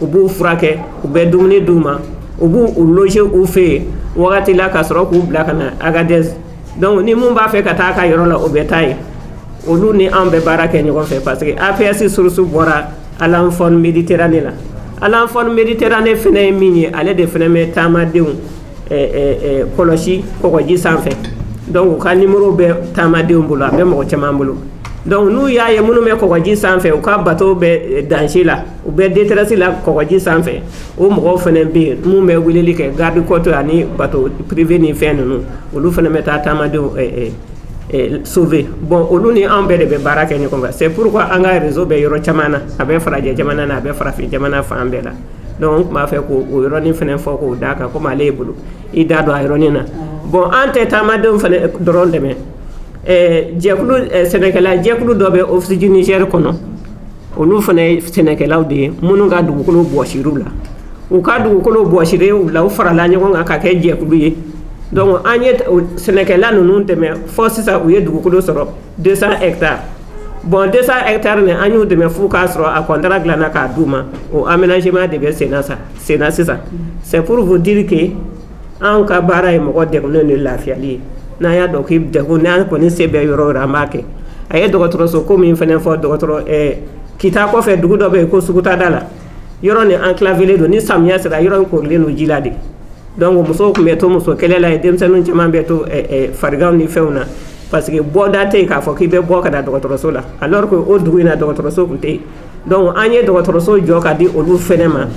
u b'u furakɛ u bɛ dumuni d'u ma u b'u loger u fɛ yen wagati la ka sɔrɔ k'u bila ka na Agadez donc ni mun b'a fɛ ka taa a ka yɔrɔ la o bɛ taa yen olu ni an bɛ baara kɛ ɲɔgɔn fɛ parce que APS source bɔra Alanfone Méditerranée la Alanfone Méditerranée fɛnɛ ye min ye ale de fɛnɛ bɛ taamadenw kɔlɔsi kɔgɔji sanfɛ donc u ka numéro bɛ taamadenw bolo a bɛ mɔgɔ caman bolo donc n'u y'a ye minnu bɛ kɔgɔji sanfɛ u ka bateau bɛ danger la u bɛ détresse la kɔgɔji sanfɛ o mɔgɔw fana bɛ yen mun bɛ weleli kɛ garde côte ani bateau privé ni fɛn ninnu olu fana bɛ taa taamadenw sauver bon olu ni an bɛɛ de bɛ baara kɛ ɲɔgɔn fɛ c'est pourquoi an ka réseau bɛ yɔrɔ caman na a bɛ farajɛ jamana na a bɛ farafin jamana fan bɛɛ la donc n tun b'a fɛ k'o yɔrɔnin fana fɔ k'o d'a kan komi ale ye bolo i da don a yɔrɔnin na bon an tɛ taamadenw fana dɔrɔn dɛmɛ jɛkulu sɛnɛkɛla jɛkulu dɔ bɛ office du Niger kɔnɔ olu fana ye sɛnɛkɛlaw de ye minnu ka dugukolo bɔsir'u la u ka dugukolo bɔsir'u la u farala ɲɔgɔn kan ka kɛ jɛkulu ye donc an ye sɛnɛkɛla ninnu dɛmɛ fɔ sisan u ye dugukolo sɔrɔ 200 hectares bon 200 hectares ne an y'u dɛmɛ f'u k'a sɔrɔ a contrat dilanna k'a d'u ma o aménagement de bɛ senna sisan c'est pour vous dire que an ka baara ye mɔgɔ degunnen ni lafiyali ye n'an y'a dɔn k'i degun n'an kɔni se bɛ yɔrɔ o yɔrɔ an b'a kɛ a ye dɔgɔtɔrɔso ko min fɛnɛ fɔ kita kɔfɛ dugu dɔ bɛ yen ko Sugutada la yɔrɔ ni enclavé don ni samiya sera yɔrɔ in korilen don ji la de donc musow tun bɛ to muso kɛlɛ la ye denmisɛnninw caman bɛ to fariganw ni fɛnw na parce que bɔda tɛ yen k'a fɔ k'i bɛ bɔ ka na dɔgɔtɔrɔso la alors que o dugu in na dɔgɔtɔrɔso tun tɛ yen donc an ye dɔgɔtɔrɔso jɔ ka di olu fɛnɛ ma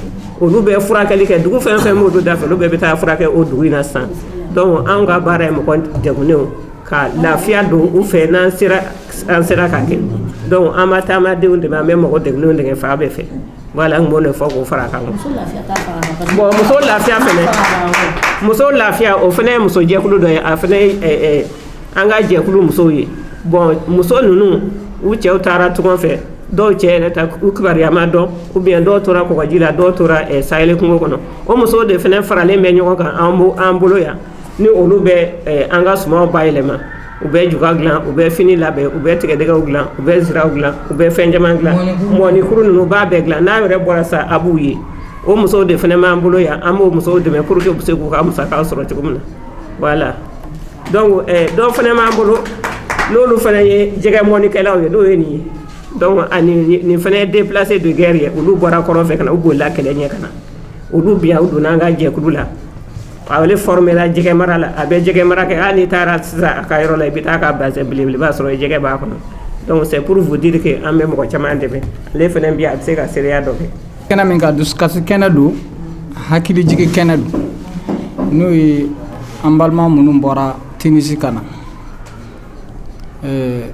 olu bɛ furakɛli kɛ dugu fɛn fɛn b'olu da fɛ olu bɛɛ bɛ taa furakɛ o dugu in na sisan donc an ka baara ye mɔgɔ degunnenw ka lafiya don u fɛ n'an sera ka kɛ donc an ma taamadenw dɛmɛ an bɛ mɔgɔ degunnenw dɛmɛ fan bɛɛ fɛ voilà n b'o de fɔ k'o fara a kan bon muso lafiya fɛnɛ muso lafiya o fɛnɛ ye muso jɛkulu dɔ ye a fɛnɛ ye an ka jɛkulu musow ye bon muso ninnu u cɛw taara tunga fɛ dɔw cɛ yɛrɛ ta u kibaruya ma dɔn ou bien dɔw tora kɔgɔji la dɔw tora sahel kungo kɔnɔ o musow de fɛnɛ faralen bɛ ɲɔgɔn kan an bolo yan ni olu bɛ an ka sumaw bayɛlɛma u bɛ juga dilan u bɛ fini labɛn u bɛ tigɛdɛgɛw dilan u bɛ ziraw dilan u bɛ fɛn caman dilan mɔnikuru ninnu b'a bɛɛ dilan n'a yɛrɛ bɔra sa a b'u ye o musow de fɛnɛ b'an bolo yan an b'o musow dɛmɛ pour que u bɛ se k'u ka musakaw sɔrɔ cogo min na voilà donc dɔw fɛnɛ b'an bolo n'olu fɛnɛ ye jɛgɛ mɔnikɛlaw ye n'o ye nin ye donc ani nin fɛnɛ ye déplacé de guerre ye olu bɔra kɔrɔn fɛ ka na u bolila kɛlɛ ɲɛ ka na olu bi yan u donna an ka jɛkulu la ale formela jɛgɛ mara la a bɛ jɛgɛ mara kɛ hali n'i taara sisan a ka yɔrɔ la i bɛ taa ka bassin belebeleba sɔrɔ jɛgɛ b'a kɔnɔ donc c'est pour vous dire que an bɛ mɔgɔ caman dɛmɛ ale fɛnɛ bi a bɛ se ka seereya dɔ kɛ kɛnɛ min ka dusukasi kɛnɛ don hakilijigi kɛnɛ don n'o ye an balima minnu bɔra Tinisi ka na n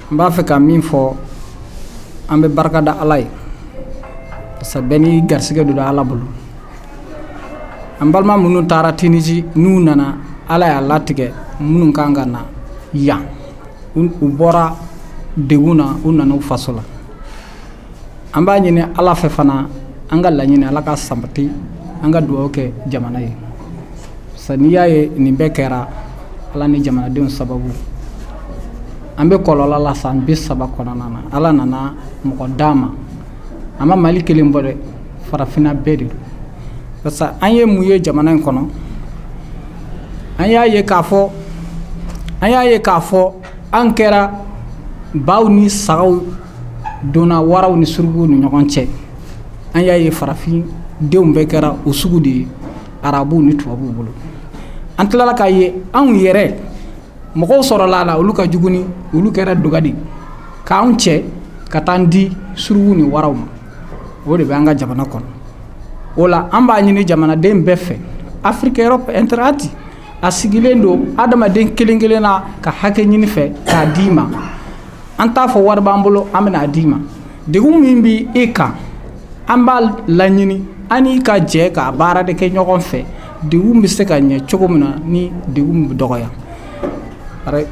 b'a fɛ ka min fɔ an bɛ barika da Ala ye parce que bɛɛ n'i garisɛgɛ don Ala bolo an balima minnu taara Tinisi n'u nana Ala y'a latigɛ minnu kan ka na yan u bɔra degun na u nana u faso la an b'a ɲini Ala fɛ fana an ka laɲini Ala ka sabati an ka dugawu kɛ jamana ye parce que n'i y'a ye nin bɛɛ kɛra Ala ni jamanadenw sababu an bɛ kɔlɔlɔ la san 30 kɔnɔna na Ala nana mɔgɔ d'an ma an ma Mali kelen bɔ dɛ farafinna bɛɛ de don parce que an ye mun ye jamana in kɔnɔ an y'a ye k'a fɔ an kɛra baw ni sagaw donna waraw ni suruguw ni ɲɔgɔn cɛ an y'a ye farafin denw bɛɛ kɛra o sugu de ye arabuw ni tubabuw bolo an tilala k'a ye anw yɛrɛ mɔgɔw sɔrɔla la olu ka juguni olu kɛra dogadi k'anw cɛ ka taa di surugu ni waraw ma o de bɛ an ka jamana kɔnɔ o la an b'a ɲini jamanaden bɛɛ fɛ Afrique Europe Interati a sigilen don adamaden kelen kelen na ka hakɛ ɲini fɛ k'a d'i ma an t'a fɔ wari b'an bolo an bɛna d'i ma degun min bɛ e kan an b'a laɲini an n'i ka jɛ ka baara de kɛ ɲɔgɔn fɛ degun bɛ se ka ɲɛ cogo min na ni degun bɛ dɔgɔya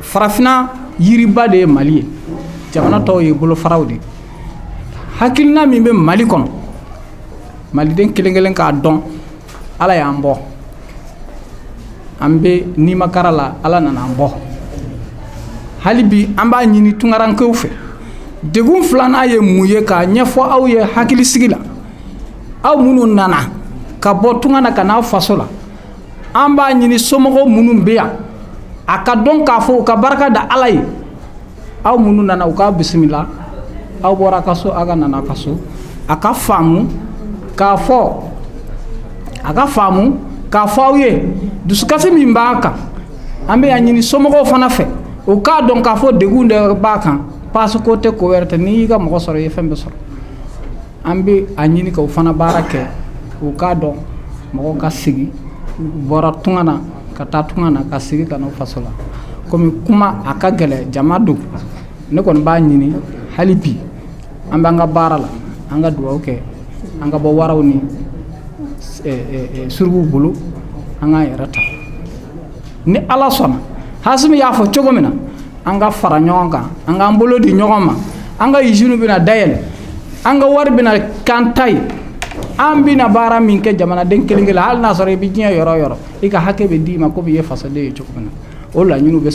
farafinna yiriba de ye Mali ye jamana tɔw ye bolofaraw de hakilina min bɛ Mali kɔnɔ maliden kelen kelen k'a dɔn Ala y'an bɔ an bɛ nimakara la Ala nana an bɔ hali bi an b'a ɲini tunkarankew fɛ degun filanan ye mun ye k'a ɲɛfɔ aw ye hakilisigi la aw minnu nana ka bɔ tunga na ka n'aw faso la an b'a ɲini somɔgɔw minnu bɛ yan a ka dɔn k'a fɔ u ka barika da Ala ye aw minnu nana u k'a bisimila aw bɔra ka so aw ka nana ka so a ka faamu k'a fɔ aw ye dusukasi min b'a kan an bɛ yan ɲini somɔgɔw fana fɛ u k'a dɔn k'a fɔ degun de b'a kan paasiko tɛ ko wɛrɛ tɛ n'i y'i ka mɔgɔ sɔrɔ i ye fɛn bɛɛ sɔrɔ an bɛ a ɲini k'o fana baara kɛ u k'a dɔn mɔgɔw ka sigi bɔra tunga na ka taa tunga na ka sigi ka n'o faso la komi kuma a ka gɛlɛ jama don ne kɔni b'a ɲini hali bi an b'an ka baara la an ka dugawu kɛ an ka bɔ waraw ni suruguw bolo an k'an yɛrɛ ta ni Ala sɔnna Hasimi y'a fɔ cogo min na an ka fara ɲɔgɔn kan an k'an bolo di ɲɔgɔn ma an ka usine bɛna dayɛlɛ an ka wari bɛna k'an ta ye an bɛna baara min kɛ jamanaden kelen kelen hali n'a sɔrɔ i bɛ diɲɛ yɔrɔ o yɔrɔ i ka hakɛ bɛ d'i ma komi i ye fasoden ye cogo min na o laɲiniw bɛ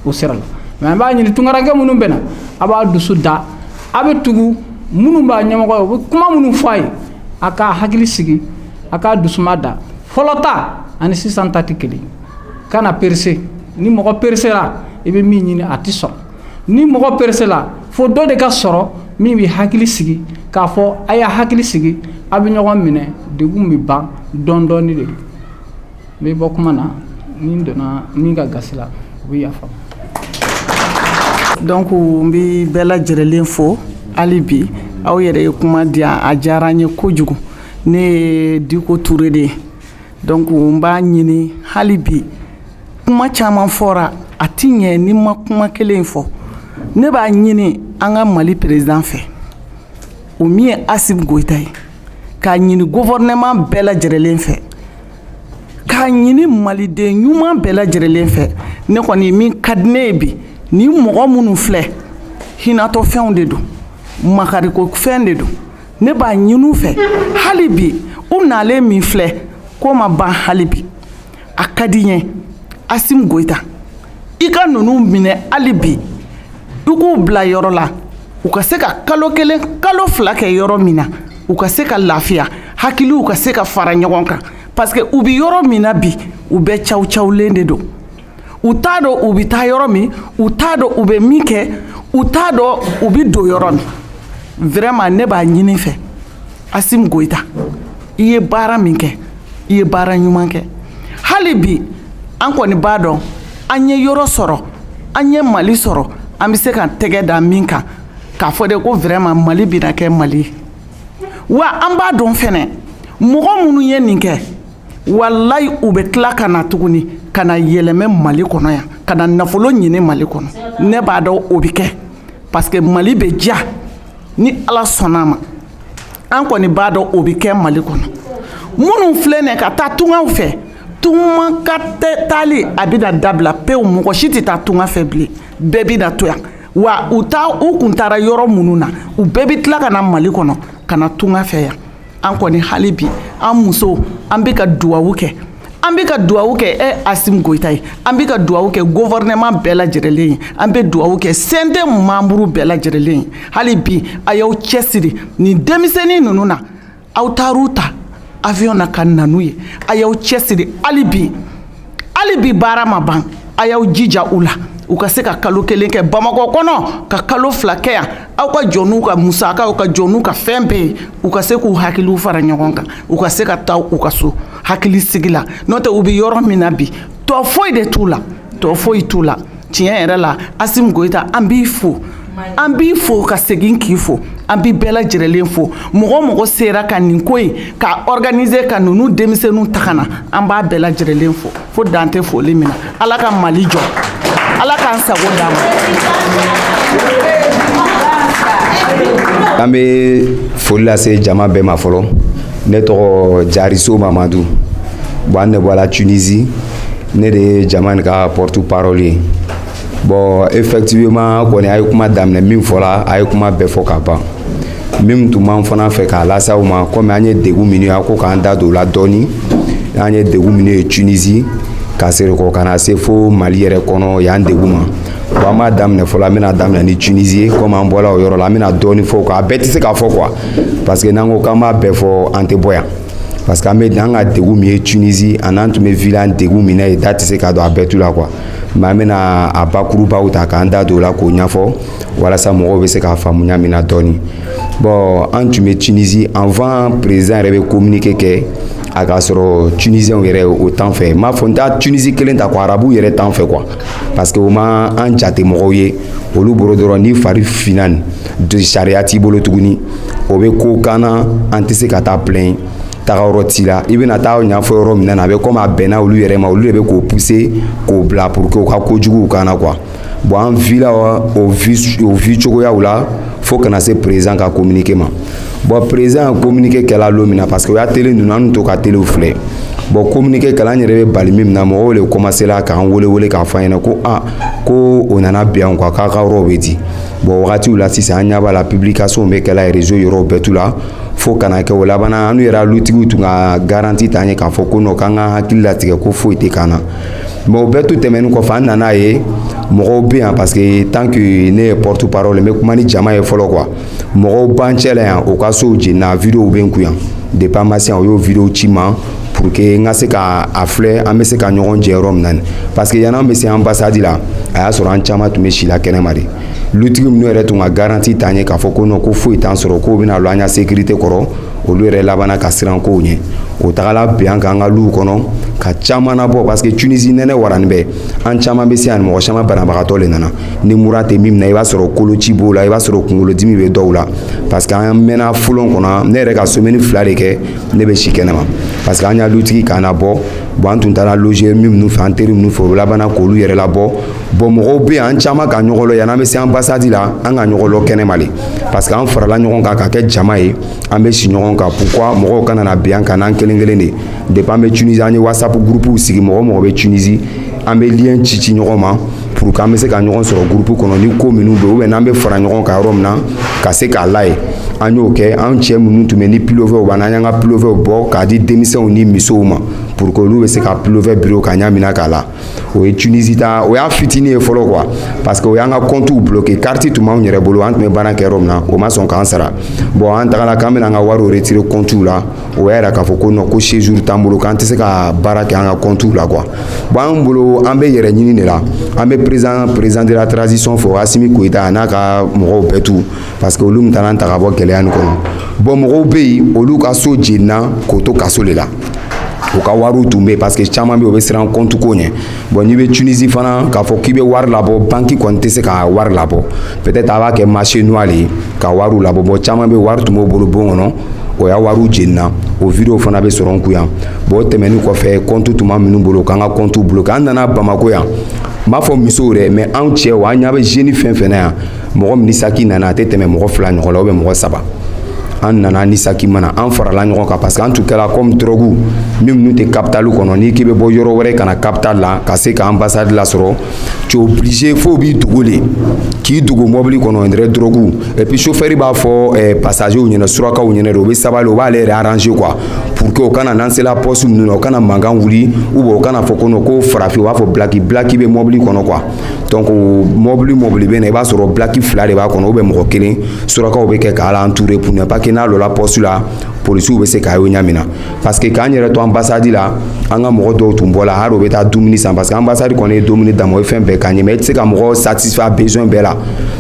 o sira la mais b'a ɲini tunkarakɛ minnu bɛna a b'a dusu da a bɛ tugu minnu b'a ɲɛmɔgɔ ye u bɛ kuma minnu fɔ a ye a k'a hakili sigi a k'a dusuma da fɔlɔ ta ani sisan ta tɛ kelen kana perese ni mɔgɔ peresera i bɛ min ɲini a tɛ sɔrɔ ni mɔgɔ peresela fo dɔ de ka sɔrɔ min bɛ hakili sigi k'a fɔ a y'a hakili sigi a bɛ ɲɔgɔn minɛ degun bɛ ban dɔɔni dɔɔni de don n bɛ bɔ kuma na ni n donna min ka gasi la u bɛ yafa. Donc n bɛ bɛɛ lajɛlen fo hali bi aw yɛrɛ ye kuma di yan a diyara n ye kojugu ne ye Diko Ture de ye donc n b'a ɲini hali bi kuma caman fɔra a ti ɲɛ ni ma kuma kelen fɔ ne b'a ɲini an ka Mali président fɛ o min ye Assimi Goïta ye k'a ɲini gouvernement bɛɛ lajɛlen fɛ k'a ɲini maliden ɲuman bɛɛ lajɛlen fɛ ne kɔni min ka di ne ye bi ni mɔgɔ minnu filɛ hinatɔ fɛnw de don makariko fɛn de don ne b'a ɲini u fɛ hali bi u nalen min filɛ ko ma ban hali bi a ka di n ye Assimi Goïta i ka ninnu minɛ hali bi i k'u bila yɔrɔ la u ka se ka kalo kelen kalo fila kɛ yɔrɔ min na u ka se ka lafiya hakiliw ka se ka fara ɲɔgɔn kan parce que u bi yɔrɔ min na bi u bɛɛ cawucawulen de don u t'a dɔn u bi taa yɔrɔ min u t'a dɔn u bɛ min kɛ u t'a dɔn u bi don yɔrɔ min vraiment ne b'a ɲini fɛ Assimi Goïta i ye baara min kɛ i ye baara ɲuman kɛ hali bi an kɔni b'a dɔn an ye yɔrɔ sɔrɔ an ye Mali sɔrɔ an bɛ se ka tɛgɛ da min kan k'a fɔ de ko vraiment Mali bɛna kɛ Mali ye wa an b'a dɔn fɛnɛ mɔgɔ minnu ye nin kɛ walayi u bɛ tila ka na tuguni ka na yɛlɛmɛ Mali kɔnɔ yan ka na nafolo ɲini Mali kɔnɔ ne b'a dɔn o bɛ kɛ parce que Mali bɛ diya ni Ala sɔnna a ma an kɔni b'a dɔn o bɛ kɛ Mali kɔnɔ minnu filɛ nin ye ka taa tungaw fɛ tunga ka taali a bɛna dabila pewu mɔgɔ si tɛ taa tunga fɛ bilen bɛɛ bɛna to yan wa u kun taara yɔrɔ minnu na u bɛɛ bɛ tila ka na Mali kɔnɔ ka na tunga fɛ yan an kɔni hali bi an musow an bɛ ka duwawu kɛ an bɛ ka duwawu kɛ Assimi Goïta ye an bɛ ka duwawu kɛ gouvernement bɛɛ lajɛlen ye an bɛ duwawu kɛ CNT membre bɛɛ lajɛlen ye hali bi a y'aw cɛsiri nin denmisɛnnin ninnu na aw taar'u ta avion na ka na n'u ye a y'aw cɛsiri hali bi baara ma ban a y'aw jija u la u ka se ka kalo kelen kɛ Bamakɔ kɔnɔ ka kalo fila kɛ yan aw ka jɔ n'u ka musakaw ka jɔ n'u ka fɛn bɛɛ ye u ka se k'u hakiliw fara ɲɔgɔn kan u ka se ka taa u ka so hakili sigi la n'o tɛ u bɛ yɔrɔ min na bi tɔ foyi de t'u la tɔ foyi t'u la tiɲɛ yɛrɛ la Assimi Goïta an b'i fo ka segin k'i fo an b'i bɛɛ lajɛlen fo mɔgɔ sera ka nin ko in ka organiser ka ninnu denmisɛnninw ta ka na an b'a bɛɛ lajɛlen fo dan tɛ foli min na Ala ka Mali jɔ Ala k'an sago d'a ma. An bɛ foli lase jama bɛɛ ma fɔlɔ ne tɔgɔ Jariso Mamadou bon an de bɔra Tunisie ne de ye jama nin ka porte-parole ye bon effectivement kɔni a ye kuma daminɛ min fɔra a ye kuma bɛɛ fɔ ka ban min tun b'an fana fɛ k'a lase aw ma komi an ye degun minnu ye a ko k'an da don o la dɔɔni an ye degun minnu ye Tunisie ka seri kɔ ka na se fo Mali yɛrɛ kɔnɔ y'an degun ma bon an b'a daminɛ fɔlɔ an bɛna daminɛ ni Tunisie ye komi an bɔra o yɔrɔ la an bɛna dɔɔni fɔ o kan a bɛɛ tɛ se k'a fɔ quoi parce que n'an ko k'an b'a bɛɛ fɔ an tɛ bɔ yan parce que an ka degun min ye Tunisie ani an tun bɛ vilain degun min na ye da tɛ se k'a dɔn a bɛɛ t'u la quoi mais an bɛna a bakurubaw ta k'an da don o la k'o ɲɛfɔ walasa mɔgɔw bɛ se k'a faamuya min na dɔɔni bon an tun bɛ Tunisie avant président yɛrɛ bɛ communiqué kɛ a ka sɔrɔ Tunisiens yɛrɛ o temps fɛ m'a fɔ n t'a Tunisie kelen ta quoi arabu yɛrɛ temps fɛ quoi parce que o ma an jate mɔgɔw ye olu bolo dɔrɔn ni fari finna nin sariya t'i bolo tuguni o bɛ ko kan na an tɛ se ka taa plaindre tagayɔrɔ t'i la i bɛna taa ɲɛfɔ yɔrɔ min na a bɛ komi a bɛnna olu yɛrɛ ma olu de bɛ k'o pousser k'o bila pour que u ka kojuguw kana quoi bon an vila o vi cogoyaw la fo kana se président ka communiqué ma bon président ka communiqué kɛla don min na parce que o y'a télé ninnu an to ka téléw filɛ bon communiqué kɛla an yɛrɛ bɛ bali min na mɔgɔw de commencé la k'an wele k'a fɔ an ɲɛna ko ko o nana bi yan quoi k'a ka yɔrɔ bɛ di bon wagatiw la sisan an ɲɛ b'a la publication bɛ kɛla réseau yɔrɔw bɛɛ t'u la fo kana kɛ o laban an yɛrɛ lutigiw tun ka garanti t'an ye k'a fɔ ko non k'an ka hakili latigɛ ko foyi tɛ k'an na mais o bɛɛ to tɛmɛnen kɔfɛ an nana ye mɔgɔw bɛ yan parce que tant que ne ye porte parole n bɛ kuma ni jama ye fɔlɔ quoi mɔgɔw b'an cɛ la yan o ka sow jenina video bɛ n kun yan depuis an ma se yan o y'o video ci n ma pour que n ka se ka a filɛ an bɛ se ka ɲɔgɔn jɛ yɔrɔ min na parce que yan'an bɛ se ambassade la a y'a sɔrɔ an caman tun bɛ si la kɛnɛma de lutigi minnu yɛrɛ tun ka garantie t'an ye k'a fɔ ko non ko foyi t'an sɔrɔ k'o bɛna lɔ an ka sécurité kɔrɔ olu yɛrɛ labanna ka siran kow ɲɛ o tagala bin an kan an ka luw kɔnɔ ka caman nabɔ parce que Tunisie nɛnɛ warani bɛ an caman bɛ se yan mɔgɔ caman banabagatɔ le nana ni mura tɛ min minɛ i b'a sɔrɔ koloci b'o la i b'a sɔrɔ kunkolodimi bɛ dɔw la parce que an mɛnna folon kɔnɔ ne yɛrɛ ka semaine 2 de kɛ ne bɛ si kɛnɛma parce que an y'a lutigi k'an nabɔ bon an tun taara loger minnu fɛ an teri minnu fɛ o labanna k'olu yɛrɛ labɔ bon mɔgɔw bɛ yan an caman ka ɲɔgɔn lɔ yan'an bɛ se ambassade la an ka ɲɔgɔn lɔ kɛnɛma le parce que an farala ɲɔgɔn kan ka kɛ jama ye an bɛ si ɲɔgɔn kan pourquoi mɔgɔw kana na bin an kan n'an kelen kelen de depuis an bɛ Tunisie an ye WhatsApp groupe sigi mɔgɔ mɔgɔ bɛ Tunisie an bɛ lien ci ɲɔgɔn ma pour que an bɛ se ka ɲɔgɔn sɔrɔ groupe kɔnɔ ni ko minnu bɛ ou bien n'an bɛ fara ɲɔgɔn kan yɔrɔ min na ka se k'a layɛ an y'o kɛ an cɛ minnu tun bɛ ni pulloverw b'an na an y'an ka pulloverw bɔ k'a di denmisɛnw ni musow ma pour que olu bɛ se ka pullover biri ka ɲa minɛ k'a la o ye Tunisie ta o y'a fitinin ye fɔlɔ quoi parce que o y'an ka comptes bloqué carte tun b'anw yɛrɛ bolo an tun bɛ baara kɛ yɔrɔ min na o ma sɔn k'an sara bon an tagala k'an bɛna an ka wariw retirer comptes la o y'a yira k'a fɔ ko non ko séjour t'an bolo k'an tɛ se ka baara kɛ an ka comptes la quoi bon an bolo an bɛ yɛrɛ ɲini de la an bɛ président de la transition fɔ Assimi Goïta a n'a ka mɔgɔw bɛɛ tu parce que olu min taara an ta ka bɔ gɛlɛya nin kɔnɔ bon mɔgɔw bɛ yen olu ka so jenina k'o to kaso le la o ka wariw tun bɛ parce que caman bɛ o bɛ siran compte ko ɲɛ bon n'i bɛ Tunisie fana k'a fɔ k'i bɛ wari labɔ banque kɔni tɛ se ka wari labɔ peut-être a b'a kɛ marché noir le ye ka wariw labɔ bon caman bɛ wari tun b'o bolo bon kɔnɔ o y'a wariw jenina o video fana bɛ sɔrɔ n kun yan bon o tɛmɛnen kɔfɛ compte tun b'an minnu bolo k'an ka compte bloqué an nana Bamako yan n b'a fɔ musow dɛ mais anw cɛw an ɲɛ bɛ jeune fɛn fɛn na yan mɔgɔ min ni saki nana a tɛ tɛmɛ mɔgɔ 2 ɲɔgɔn la ou bien mɔgɔ 3 an nana ni saki mana an farala ɲɔgɔn kan parce que an tun kɛra comme drogue minnu tɛ capitale kɔnɔ n'i k'i bɛ bɔ yɔrɔ wɛrɛ ka na capitale la ka se ka ambassade lasɔrɔ tu es obligé fo b'i dogo le k'i dogo mobili kɔnɔ yɛrɛ drogue et puis chauffeur b'a fɔ passager ɲɛna surakaw ɲɛna de o bɛ sabali o b'ale yɛrɛ arranger quoi pour que o kana n'an sela poste minnu na o kana mankan wuli ou bien o kana fɔ ko non ko farafin o b'a fɔ blaki bɛ mobili kɔnɔ quoi donc mobili bɛ na i b'a sɔrɔ blaki 2 de b'a kɔnɔ ou bien mɔgɔ 1 surakaw bɛ kɛ k'ala entourer pour ne pas que n'a lɔla poste la policiers bɛ se k'a ye ɲa min na parce que k'an yɛrɛ to ambassade la an ka mɔgɔ dɔw tun bɔla hali o bɛ taa dumuni san parce que ambassade kɔni ye dumuni d'a ma o ye fɛn bɛɛ k'an ye mais i tɛ se ka mɔgɔ satisfaire besoin bɛɛ la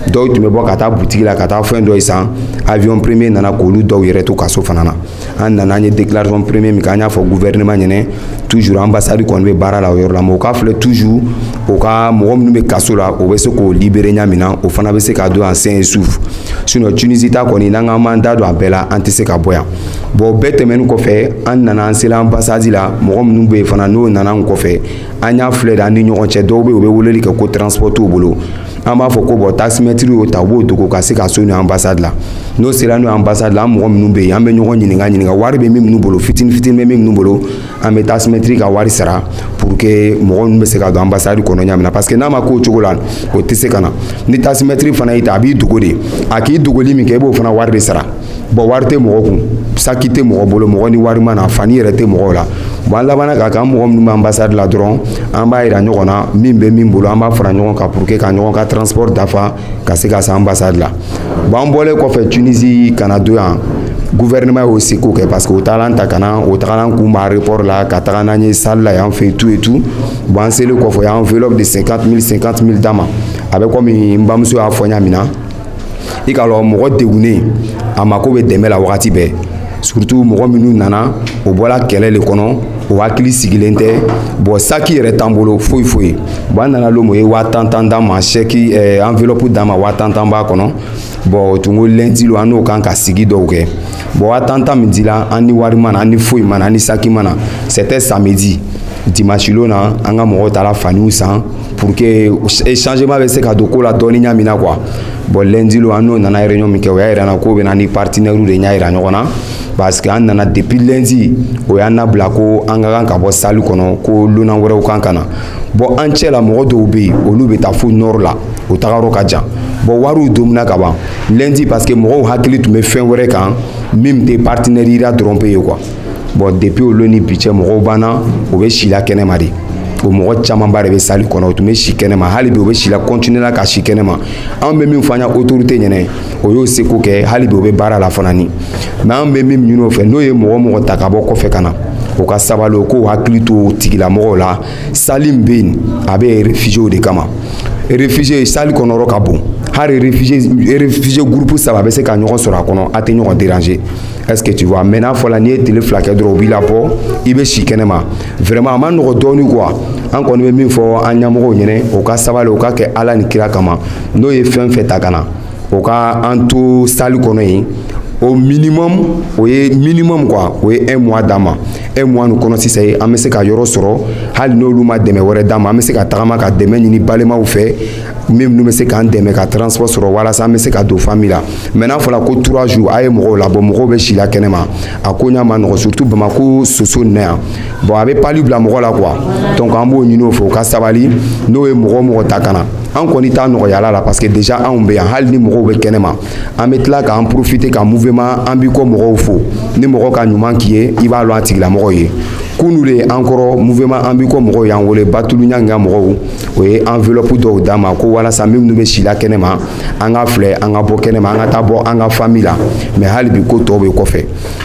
dɔw tun bɛ bɔ ka taa boutique la ka taa fɛn dɔ san avion premier nana k'olu dɔw yɛrɛ to kaso fana na an nana an ye déclaration premier min kɛ an y'a fɔ gouvernement ɲɛnɛ toujours ambassade kɔni bɛ baara la o yɔrɔ la mais o ka filɛ toujours o ka mɔgɔ minnu bɛ kaso la o bɛ se k'o libérer ɲa min na o fana bɛ se k'a don en sain et sauf sinon Tunisie ta kɔni n'an k'an m'an da don a bɛɛ la an tɛ se ka bɔ yan bon bɛɛ tɛmɛnen kɔfɛ an nana an sera ambassade la mɔgɔ minnu bɛ yen fana n'o nana an kɔfɛ an y'a filɛ de an ni ɲɔgɔn cɛ dɔw bɛ yen u bɛ weleli kɛ ko transport t'u bolo an b'a fɔ ko bon taximètre y'o ta u b'o dogo ka se ka so n'o ambassade la n'o sera n'o ambassade la an mɔgɔ minnu bɛ yen an bɛ ɲɔgɔn ɲininka wari bɛ min minnu bolo fitini bɛ min minnu bolo an bɛ taximètre ka wari sara pour que mɔgɔ ninnu bɛ se ka don ambassade kɔnɔ ɲa min na parce que n'a ma k'o cogo la o tɛ se ka na ni taximètre fana y'i ta a b'i dogo de a k'i dogoli min kɛ i b'o fana wari de sara bon wari tɛ mɔgɔ kun saki tɛ mɔgɔ bolo mɔgɔ ni wari ma na fani yɛrɛ tɛ mɔgɔw la bon an labanna k'a kɛ an mɔgɔ minnu bɛ ambassade la dɔrɔn an b'a yira ɲɔgɔn na min bɛ min bolo an b'a fara ɲɔgɔn kan pour que ka ɲɔgɔn ka transport dafa ka se ka se ambassade la bon an bɔlen kɔfɛ Tunisie kana don yan gouvernement y'o seko kɛ parce que o taara an ta ka na o tagara an kun b'a aéroport la ka taga n'an ye salle la yan fɛ tout et tout bon an selen kɔfɛ o y'an enveloppe de 50 000 d'a ma a bɛ komi n bamuso y'a fɔ ɲa min na i k'a lɔn mɔgɔ degunnen a mako bɛ dɛmɛ la wagati bɛɛ surtout mɔgɔ minnu nana o bɔla kɛlɛ le kɔnɔ o hakili sigilen tɛ bon saki yɛrɛ t'an bolo foyi foyi bon an nana lomo ye 50 d'a ma chèque enveloppe d'a ma 50 b'a kɔnɔ bon tun ko lundi lo an n'o kan ka sigi dɔw kɛ bon 50 min dila an ni wari mana an ni foyi mana an ni saki mana c'était samedi dimanche lo na an ka mɔgɔw taara faniw san pour que changement bɛ se ka don ko la dɔɔni ɲa min na quoi bon lundi lo an n'o nana réunion min kɛ o y'a yira na k'o bɛ na ni partenaires de ɲa yira ɲɔgɔn na parce que an nana depuis lundi o y'an labila ko an ka kan ka bɔ salle kɔnɔ ko lona wɛrɛw kan ka na bon an cɛ la mɔgɔ dɔw bɛ yen olu bɛ taa fo nord la o tagayɔrɔ ka jan bon wariw domina ka ban lundi parce que mɔgɔw hakili tun bɛ fɛn wɛrɛ kan min tɛ partenariat dɔrɔn pe ye quoi bon depuis olu ni bi cɛ mɔgɔw banna o bɛ si la kɛnɛma de o mɔgɔ camanba de bɛ salle kɔnɔ o tun bɛ si kɛnɛma hali bi o bɛ si la continuer la ka si kɛnɛma anw bɛ min fɔ an ka autorité ɲɛna o y'o seko kɛ hali bi o bɛ baara la fana ni mais anw bɛ min ɲini o fɛ n'o ye mɔgɔ mɔgɔ ta ka bɔ kɔfɛ ka na o ka sabali o k'o hakili to tigilamɔgɔw la salle min bɛ yen a bɛ réfugiés de kama réfugié salle kɔnɔ ka bon hali réfugié groupe saba bɛ se ka ɲɔgɔn sɔrɔ a kɔnɔ a tɛ ɲɔgɔn déranger est-ce que tu vois mais n'a fɔla n'i ye tile fila kɛ dɔrɔn o b'i labɔ i bɛ si kɛnɛma vraiment a ma nɔgɔn dɔɔni quoi an kɔni bɛ min fɔ an ɲɛmɔgɔw ɲɛna o ka sabali o ka kɛ Ala ni kira kama n'o ye fɛn fɛn ta ka na o ka an to salle kɔnɔ yen au minimum o ye minimum quoi o ye 1 mois d'an ma 1 mois nin kɔnɔ sisan an bɛ se ka yɔrɔ sɔrɔ hali n'olu ma dɛmɛ wɛrɛ d'an ma an bɛ se ka tagama ka dɛmɛ ɲini balimaw fɛ min minnu bɛ se k'an dɛmɛ ka transport sɔrɔ walasa an bɛ se ka don famille la mais n'a fɔra ko 3 jours a ye mɔgɔw labɔ mɔgɔw bɛ si la kɛnɛma a ko ɲa ma nɔgɔ surtout Bamako soso nin na yan bon a bɛ pali bila mɔgɔ la quoi donc an b'o ɲini o fɛ o ka sabali n'o ye mɔgɔ mɔgɔ ta ka na an kɔni t'a nɔgɔyala la parce que déjà anw bɛ yan hali ni mɔgɔw bɛ kɛnɛma an bɛ tila k'an profiter ka mouvement an b'i kɔ mɔgɔw fo ni mɔgɔ ka ɲuman k'i ye i b'a lɔn a tigilamɔgɔ ye kunu de an kɔrɔ mouvement an b'i kɔ mɔgɔw y'an wele Batulu Ɲanga mɔgɔw o ye enveloppe dɔw d'an ma ko walasa minnu bɛ si la kɛnɛma an ka filɛ an ka bɔ kɛnɛma an ka taa bɔ an ka famille la mais hali bi ko tɔw bɛ kɔfɛ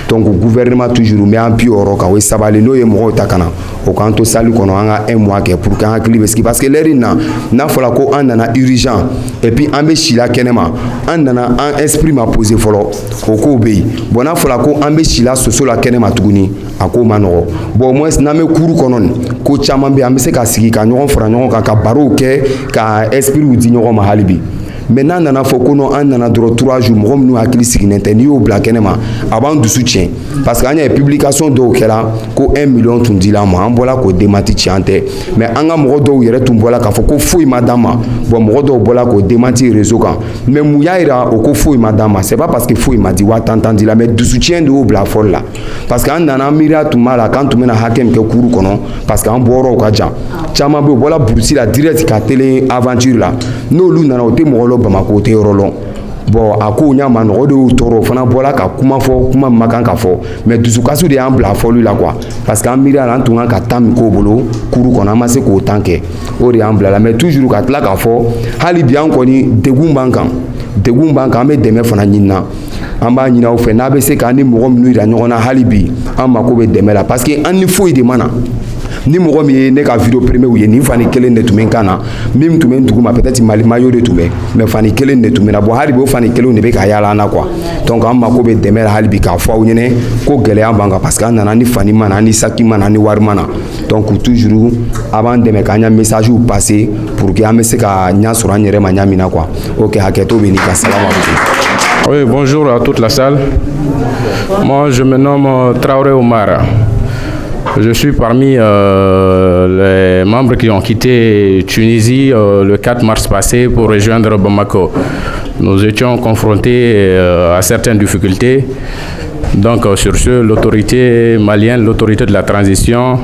donc gouvernement toujours mais an bi o yɔrɔ kan o ye sabali n'o ye mɔgɔw ta ka na o k'an to salle kɔnɔ an ka 1 mois kɛ pour que an hakili bɛ sigi parce que l'heure in na n'a fɔra ko an nana urgent et puis an bɛ si la kɛnɛma an nana an esprit ma poser fɔlɔ o kow bɛ yen bon n'a fɔra ko an bɛ si la soso la kɛnɛma tuguni a ko ma nɔgɔ bon au moins n'an bɛ cour kɔnɔ nin ko caman bɛ yen an bɛ se ka sigi ka ɲɔgɔn fara ɲɔgɔn kan ka barow kɛ ka esprit di ɲɔgɔn ma hali bi mais n'a nana fɔ ko non an nana dɔrɔn 3 jours mɔgɔ minnu hakili sigilen tɛ n'i y'o bila kɛnɛma a b'an dusu tiɲɛ parce que an y'a ye publication dɔw kɛra ko 1 million tun dila an ma an bɔla k'o démenti ci an tɛ mais an ka mɔgɔ dɔw yɛrɛ tun bɔla k'a fɔ ko foyi ma d'an ma bon mɔgɔ dɔw bɔla k'o démenti réseau kan mais mun y'a yira o ko foyi ma d'an ma c'est pas parce que foyi ma di wa tan dila mais dusu tiɲɛ de y'o bila fɔli la parce que an nana an miiriya tun b'a la k'an tun bɛna hakɛ min kɛ cour kɔnɔ parce que an bɔyɔrɔw ka jan caman bɛ yen u bɔla burusi la direct ka télé aventure la n'olu nana o tɛ mɔgɔ lɔ Bamako o tɛ yɔrɔ lɔn bon a ko ɲa ma nɔgɔ de y'u tɔɔrɔ o fana bɔla ka kuma fɔ kuma min ma kan ka fɔ mais dusukasi de y'an bila fɔli la quoi parce que an miiriya la an tun kan ka temps min k'o bolo cour kɔnɔ an ma se k'o temps kɛ o de y'an bila la mais toujours ka tila k'a fɔ hali bi an kɔni degun b'an kan an bɛ dɛmɛ fana ɲini na an b'a ɲini aw fɛ n'a bɛ se k'an ni mɔgɔ minnu yira ɲɔgɔn na hali bi an mako bɛ dɛmɛ la parce que an ni foyi de ma na ni mɔgɔ min ye ne ka vidéo premier u ye nin fani kelen de tun bɛ n kan na min tun bɛ n duguma peut-être Mali maillot de tun bɛ mais fani kelen de tun bɛ na bon hali bi o fani kelenw de bɛ ka yaala an na quoi donc an mako bɛ dɛmɛ la hali bi k'a fɔ aw ɲɛna ko gɛlɛya b'an kan parce que an nana ni fani ma na ni saki ma na ni wari ma na donc toujours a b'an dɛmɛ k'an ka messagew passer pour que an bɛ se ka ɲɛ sɔrɔ an yɛrɛ ma ɲɛ min na quoi ok hakɛto bɛ nin kan salamu alaikum. Oui, bonjour à toute la salle. Moi, je me nomme Traoré Omar. Je suis parmi les membres qui ont quitté Tunisie le 4 mars passé pour rejoindre Bamako. Nous étions confrontés à certaines difficultés. Donc, sur ce, l'autorité malienne, l'autorité de la transition,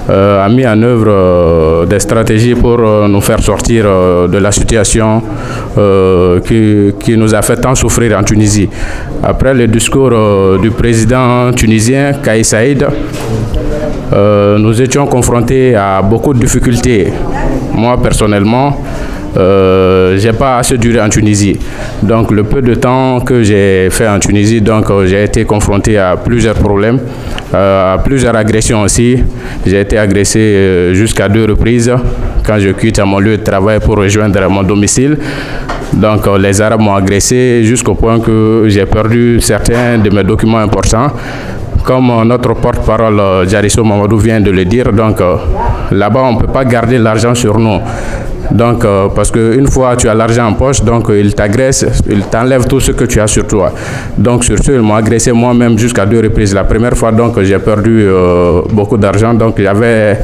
a mis en œuvre des stratégies pour nous faire sortir de la situation qui nous a fait tant souffrir en Tunisie. Après le discours du président tunisien Kais Saïd, nous étions confrontés à beaucoup de difficultés. Moi, personnellement, j'ai pas assez duré en Tunisie. Donc, le peu de temps que j'ai fait en Tunisie, donc j'ai été confronté à plusieurs problèmes, à plusieurs agressions aussi. J'ai été agressé jusqu'à 2 reprises quand je quitte mon lieu de travail pour rejoindre mon domicile. Donc, les Arabes m'ont agressé jusqu'au point que j'ai perdu certains de mes documents importants. Comme notre porte-parole Jariso Mamadou vient de le dire, donc là-bas on ne peut pas garder l'argent sur nous. Donc, parce qu'une fois tu as l'argent en poche, donc ils t'agressent, ils t'enlèvent tout ce que tu as sur toi. Donc sur ce, ils m'ont agressé moi-même jusqu'à 2 reprises. La première fois, donc j'ai perdu beaucoup d'argent. Donc j'avais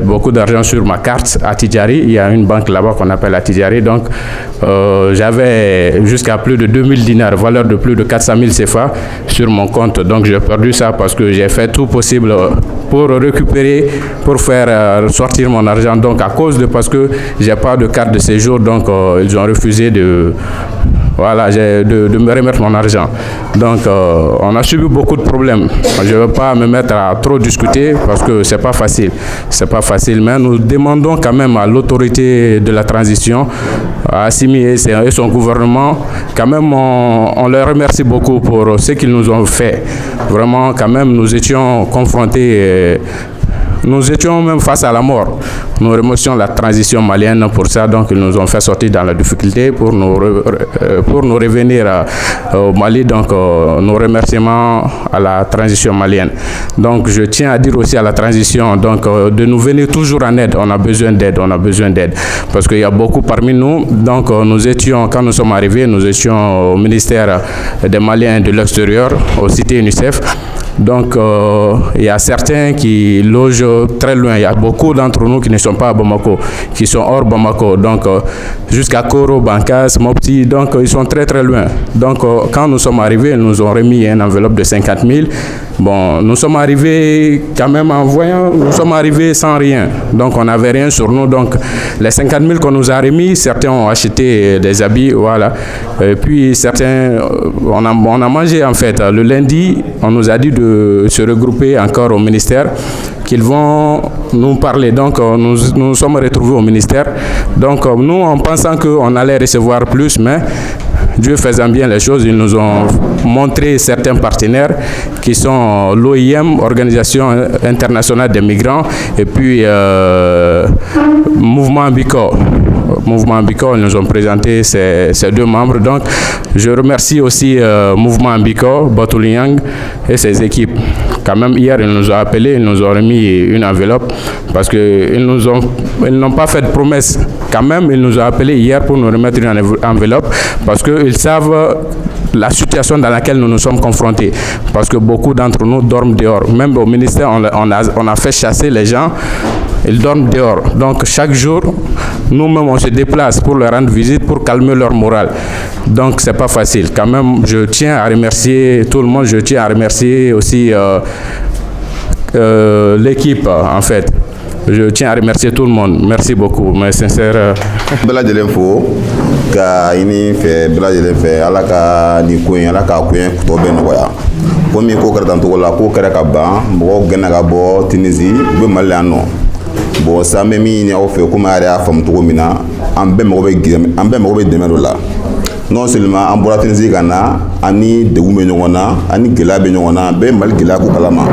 beaucoup d'argent sur ma carte à Tidjari. Il y a une banque là-bas qu'on appelle à Tidjari. Donc j'avais jusqu'à plus de 2000 dinars, valeur de plus de 400 000 CFA sur mon compte. Donc j'ai perdu ça parce que j'ai fait tout possible pour récupérer, pour faire sortir mon argent. Donc à cause de parce que j'ai pas de carte de séjour, donc ils ont refusé de voilà, de me remettre mon argent. Donc, on a subi beaucoup de problèmes. Je ne veux pas me mettre à trop discuter parce que c'est pas facile. C'est pas facile, mais nous demandons quand même à l'autorité de la transition, à Assimi et son gouvernement, quand même, on leur remercie beaucoup pour ce qu'ils nous ont fait. Vraiment, quand même, nous étions confrontés. Nous étions même face à la mort. Nous remercions la transition malienne pour ça, donc ils nous ont fait sortir dans la difficulté pour nous revenir au Mali. Donc nos remerciements à la transition malienne. Donc je tiens à dire aussi à la transition donc de nous venir toujours en aide. On a besoin d'aide, parce qu'il y a beaucoup parmi nous. Donc nous étions, quand nous sommes arrivés, nous étions au ministère des Maliens de l'extérieur, au cité UNICEF. Donc, il y a certains qui logent très loin. Il y a beaucoup d'entre nous qui ne sont pas à Bamako, qui sont hors Bamako. Donc, jusqu'à Koro, Bankas, Mopti. Donc, ils sont très très loin. Donc, quand nous sommes arrivés, ils nous ont remis une enveloppe de 50 000. Bon, nous sommes arrivés quand même en voyant, nous sommes arrivés sans rien. Donc, on n'avait rien sur nous. Donc, les 50 000 qu'on nous a remis, certains ont acheté des habits, voilà. Et puis, certains, on a mangé en fait. Le lundi, on nous a dit de se regrouper encore au ministère, qu'ils vont nous parler. Donc, nous sommes retrouvés au ministère. Donc, nous, en pensant qu'on allait recevoir plus, mais Dieu faisant bien les choses, ils nous ont montré certains partenaires qui sont l'OIM, Organisation internationale des migrants, et puis Mouvement Bicor. Mouvement Bicor, ils nous ont présenté ces deux membres. Donc, je remercie aussi Mouvement Bicor, Batuliang et ses équipes. Quand même, hier, ils nous ont appelés, ils nous ont remis une enveloppe parce qu'ils n'ont pas fait de promesse. Quand même, ils nous ont appelés hier pour nous remettre une enveloppe parce qu'ils savent la situation dans laquelle nous nous sommes confrontés. Parce que beaucoup d'entre nous dorment dehors. Même au ministère, on a fait chasser les gens. Ils dorment dehors. Donc, chaque jour, nous-mêmes, on se déplace pour leur rendre visite, pour calmer leur morale. Donc, c'est pas facile. Quand même, je tiens à remercier tout le monde. Je tiens à remercier aussi l'équipe, en fait. Je tiens à remercier tout le monde. Merci beaucoup. Mes sincères. Bela de l'info, ka ini fait bela de l'info, ala ka ni koyen, ala ka koyen kuto ben noya. Komi ko kara tanto la ko kara ka ban, mo gena ka bo Tunisie, be Maliano. Bon ça me mi ni o fe ko ma ara fam to mina, ambe mo be demelo la. Non seulement en bora Tunisie kana ani de wume nyona, ani gela be nyona, be mal gela ko kalama.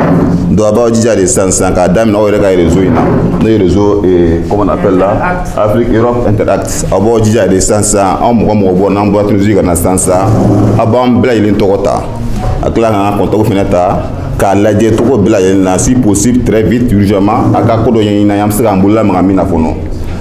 Do aba jija de 500 ka dam na o rega réseau ina. Le réseau et comment on appelle là Afrique Europe Interact. Abo jija de 500 en mo bo na bora Tunisie kana 500. Abam bla ilin tokota. Akla na konto feneta ka laje to ko bla ilin si possible très vite urgemment aka ko do yin na yam sira mbula ngami na fono.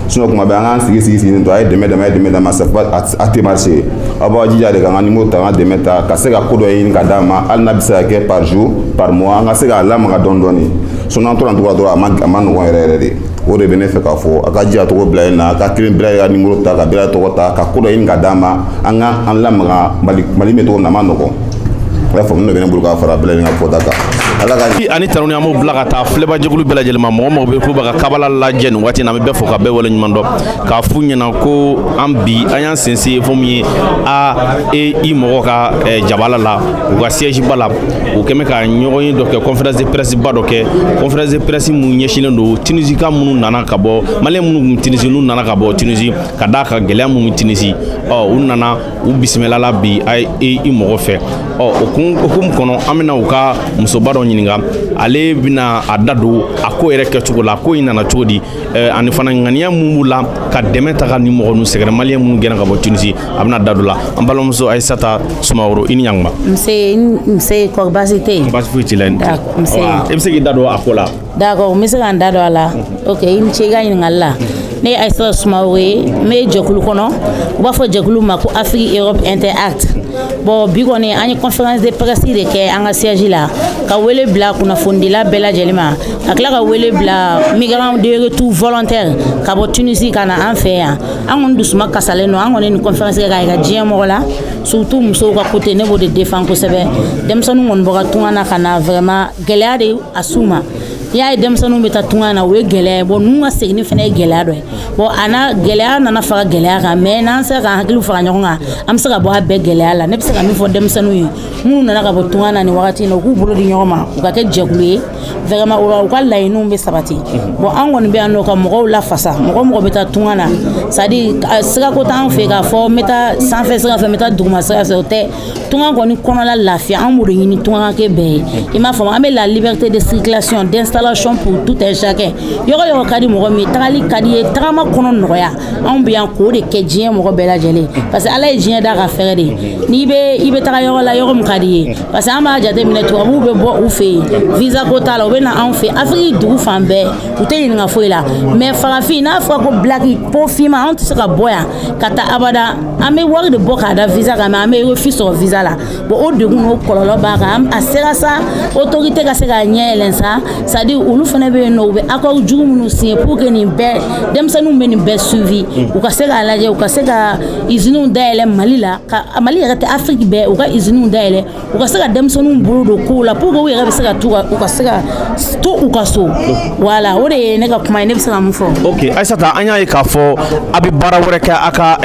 Sinon kuma ba ngan sigi ni to ay demain ma safa ati marché aba jija de ngani mo ta de meta ka se ga ko do yin ka dama al na bisa ke par jour par mois nga se ga la ma dondoni sinon to ran to amano ko rere o de bene fe ka fo aka jija to ko bla na ka kirin bla ga numéro ta ka bla to ko ta ka ko do yin ka dama anga an la ma mali me to na ma no ko la fo no bene bulu ka fara bla nga fo daka ani taroni amo blaga ta fleba jegulu bela jelma mo be ko baga kabala la jen wati na me be fo ka be wala nyumando ka funya na ko ambi ayan sensi fo mi i mo ka jabala la u ga siège bala u keme ka nyogo yin doke conférence de presse ba doke conférence de presse mu nyeshile ndo Tunisie ka munu nana ka bo male munu Tunisie nu nana ka bo Tunisie ka da ka gele mu Tunisie u nana u bismillah la bi i mo fe okum kono amina u ka musobaro nyinga ale bina adado ako ere ke tugo la ko ina na todi ani fana ngania mumula ka demeta ka ni mo nu segre malien mu gena ka bo Tunisie abna dado la ambalo muso Aissata Soumaoro ini yangma mse ko basité fuiti len mse ki dado akola d'accord mse kan dado ala OK in chega ni ngalla ne Aissata Soumaoro me jokulu kono ba fo jokulu mako Afrique Europe Interact bon bi koni ani conférence de presse de ke anga siège la ka wele bla kuna fondila bela jelima akla ka wele bla migrants de retour volontaire ka bo Tunisie kana en fait angon dusuma kasale no angon ni conférence ga diem mola surtout muso ka côté nebo de défense ko sebe dem sonu ngon boka tungana kana vraiment gelade asuma i y'a ye denmisɛnninw bɛ taa tunga na o ye gɛlɛya ye bon ninnu ka segin fana ye gɛlɛya dɔ ye bon gɛlɛya nana fara gɛlɛya kan mais n'an sera k'an hakili fara ɲɔgɔn kan an bɛ se ka bɔ a bɛɛ gɛlɛya la ne bɛ se ka min fɔ denmisɛnninw ye minnu nana ka bɔ tunga na nin wagati in na u k'u bolo di ɲɔgɔn ma u ka kɛ jɛkulu ye vraiment u ka laɲiniw bɛ sabati bon an kɔni bɛ yan nɔ ka mɔgɔw lafasa mɔgɔ bɛ taa tunga na c'est à dire sirako t'an fɛ k'a fɔ n bɛ taa sanfɛ sira fɛ n bɛ taa duguma sira fɛ o tɛ tunga kɔni kɔnɔla lafiya an b'o de ɲini tunga kɛ bɛɛ ye i m'a faamu an bɛ la liberté de circulation d'installation pour tout un chacun yɔrɔ yɔrɔ ka di mɔgɔ min ye tagali ka di ye tagama kɔnɔ nɔgɔya anw bɛ yan k'o de kɛ diɲɛ mɔgɔ bɛɛ lajɛlen parce que ala ye diɲɛ da ka fɛɛrɛ de n'i bɛ taga yɔrɔ la yɔrɔ min ka di ye parce que an b'a jateminɛ tubabuw bɛ bɔ u fɛ yen visa ko t'a la u bɛ na anw fɛ Afiriki dugu fan bɛɛ u tɛ ɲininka foyi la mais farafin n'a fɔra ko blaki po finma anw tɛ se ka bɔ yan ka taa abada an bɛ wari de bɔ k'a da visa kan mais an bɛ refus sɔrɔ visa la bon o degun n'o kɔlɔlɔ b'a kan a sera sa autorité ka se ka ɲɛ yɛlɛn sa c'est à dire olu fana bɛ yen nɔ u bɛ accord jugu minnu signé pour que nin bɛɛ denmisɛnninw bɛ nin bɛɛ suivi u ka se k'a lajɛ u ka se ka usines dayɛlɛ Mali la ka Mali yɛrɛ tɛ Afiriki bɛɛ u ka usines dayɛlɛ u ka se ka denmisɛnninw bolo don kow la pour que u yɛrɛ bɛ se ka u ka se ka to u ka so voilà o de ye ne ka kuma ye ne bɛ se ka mun fɔ. Ok Aissata an y'a ye k'a fɔ a bɛ baara wɛrɛ kɛ a ka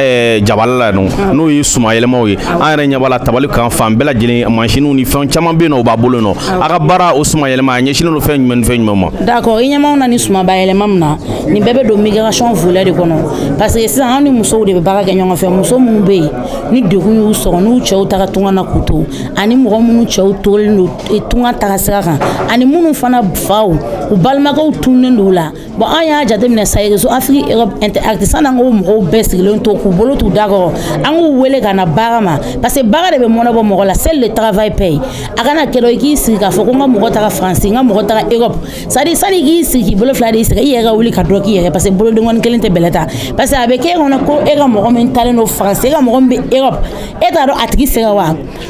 jabala la n'o ye suma yɛlɛmaw ye an yɛrɛ ɲɛ b'a la tabali kan fan bɛɛ lajɛlen mansininw ni fɛn caman bɛ yen nɔ u b'a bolo nɔ a ka baara o suma yɛlɛma a ɲɛsinnen don fɛn jumɛn ni fɛn jumɛn ma. D'accord i ɲɛmaw na ni sumaba yɛlɛma min na nin bɛɛ bɛ don migration volet de kɔnɔ parce que sisan an ni musow de bɛ baara kɛ ɲɔgɔn fɛ muso minnu bɛ yen ni degun y'u sɔrɔ n'u cɛw taga tunga na k'u to ani mɔgɔ minnu cɛw tolen don tunga taga sira kan ani minnu fana faw u balimakɛw tunnen don u la bon an y'a jateminɛ sa réseau Afrique Europe Interactive sanni an k'o mɔgɔw bɛɛ sigilen to k'u bolo t'u da kɔrɔ an k'u wele ka na baara ma parce que baara de bɛ mɔnɛ bɔ mɔgɔ la seul le travail paye a kana kɛ dɔ i k'i sigi k'a fɔ ko n ka mɔgɔ taga France n ka mɔgɔ taga Europe c'est à dire sanni k'i sigi k'i bolo fila de sigi i yɛrɛ ka wuli ka dɔ k'i yɛrɛ parce que bolodenkɔni kelen tɛ bɛlɛ ta parce que a bɛ kɛ e kɔnɔ ko e ka mɔgɔ min talen don France e ka mɔgɔ min bɛ Europe e t'a dɔn a tigi sera wa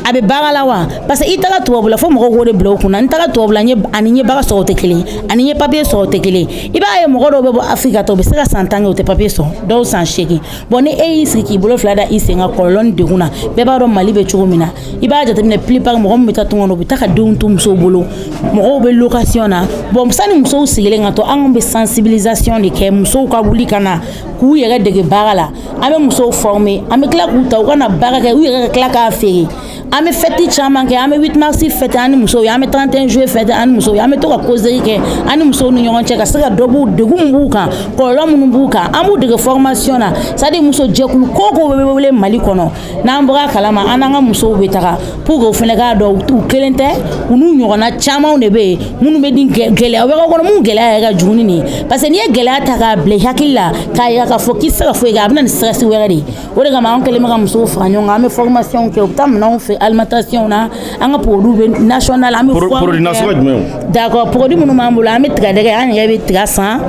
a bɛ baara la wa parce que i taga tubabu la fo mɔgɔw k'o de bila u kunna n taga tubabu la ani n ye baara sɔrɔ o tɛ kelen ani n ye papier sɔrɔ o tɛ kelen i b'a ye mɔgɔ dɔw bɛ bɔ Afiriki ka taa u bɛ se ka san 10 kɛ u tɛ papier sɔrɔ dɔw san 8 bon ni e y'i sigi k'i bolo fila da i sen kan kɔlɔlɔ ni degun na bɛɛ b'a dɔn Mali bɛ cogo min na i b'a jateminɛ plupart mɔgɔ min bɛ taa tunga na u bɛ taa ka denw to musow bolo mɔgɔw bɛ location na bon sanni musow sigilen ka to an bɛ sensibilisation de kɛ musow ka wuli ka na k'u yɛrɛ dege baara la an bɛ musow former an bɛ tila k'u ta u ka na baara kɛ u yɛrɛ ka tila k'a feere an bɛ fête caman kɛ an bɛ 8 mars fête an ni musow ye an bɛ 31 juillet fête an ni musow ye an bɛ to ka causerie kɛ an ni musow ni ɲɔgɔn cɛ ka se ka dɔ b'u degun min b'u kan kɔlɔlɔ minnu b'u kan an b'u dege formation na c'est à dire muso jɛkulu ko o ko bɛ wele Mali kɔnɔ n'an bɔra kalama an n'an ka musow bɛ taga pour que u fana k'a dɔn u kelen tɛ u n'u ɲɔgɔnna camanw de bɛ yen minnu bɛ di gɛlɛya wɛrɛ kɔnɔ mun gɛlɛya yɛrɛ ka jugu ni nin ye parce que n'i ye gɛlɛya ta k'a bila i hakili la k'a yira k'a fɔ k'i tɛ se ka foyi kɛ a bɛ na ni stress wɛrɛ de ye o de kama an kɛlen bɛ ka musow fara ɲɔgɔn kan an bɛ formation kɛ u bɛ taa minɛnw fɛ alimentation na an ka produit bɛ national an bɛ produit nasugu jumɛn d'accord produit minnu b'an bolo an bɛ tigadɛgɛ an yɛrɛ bɛ tiga san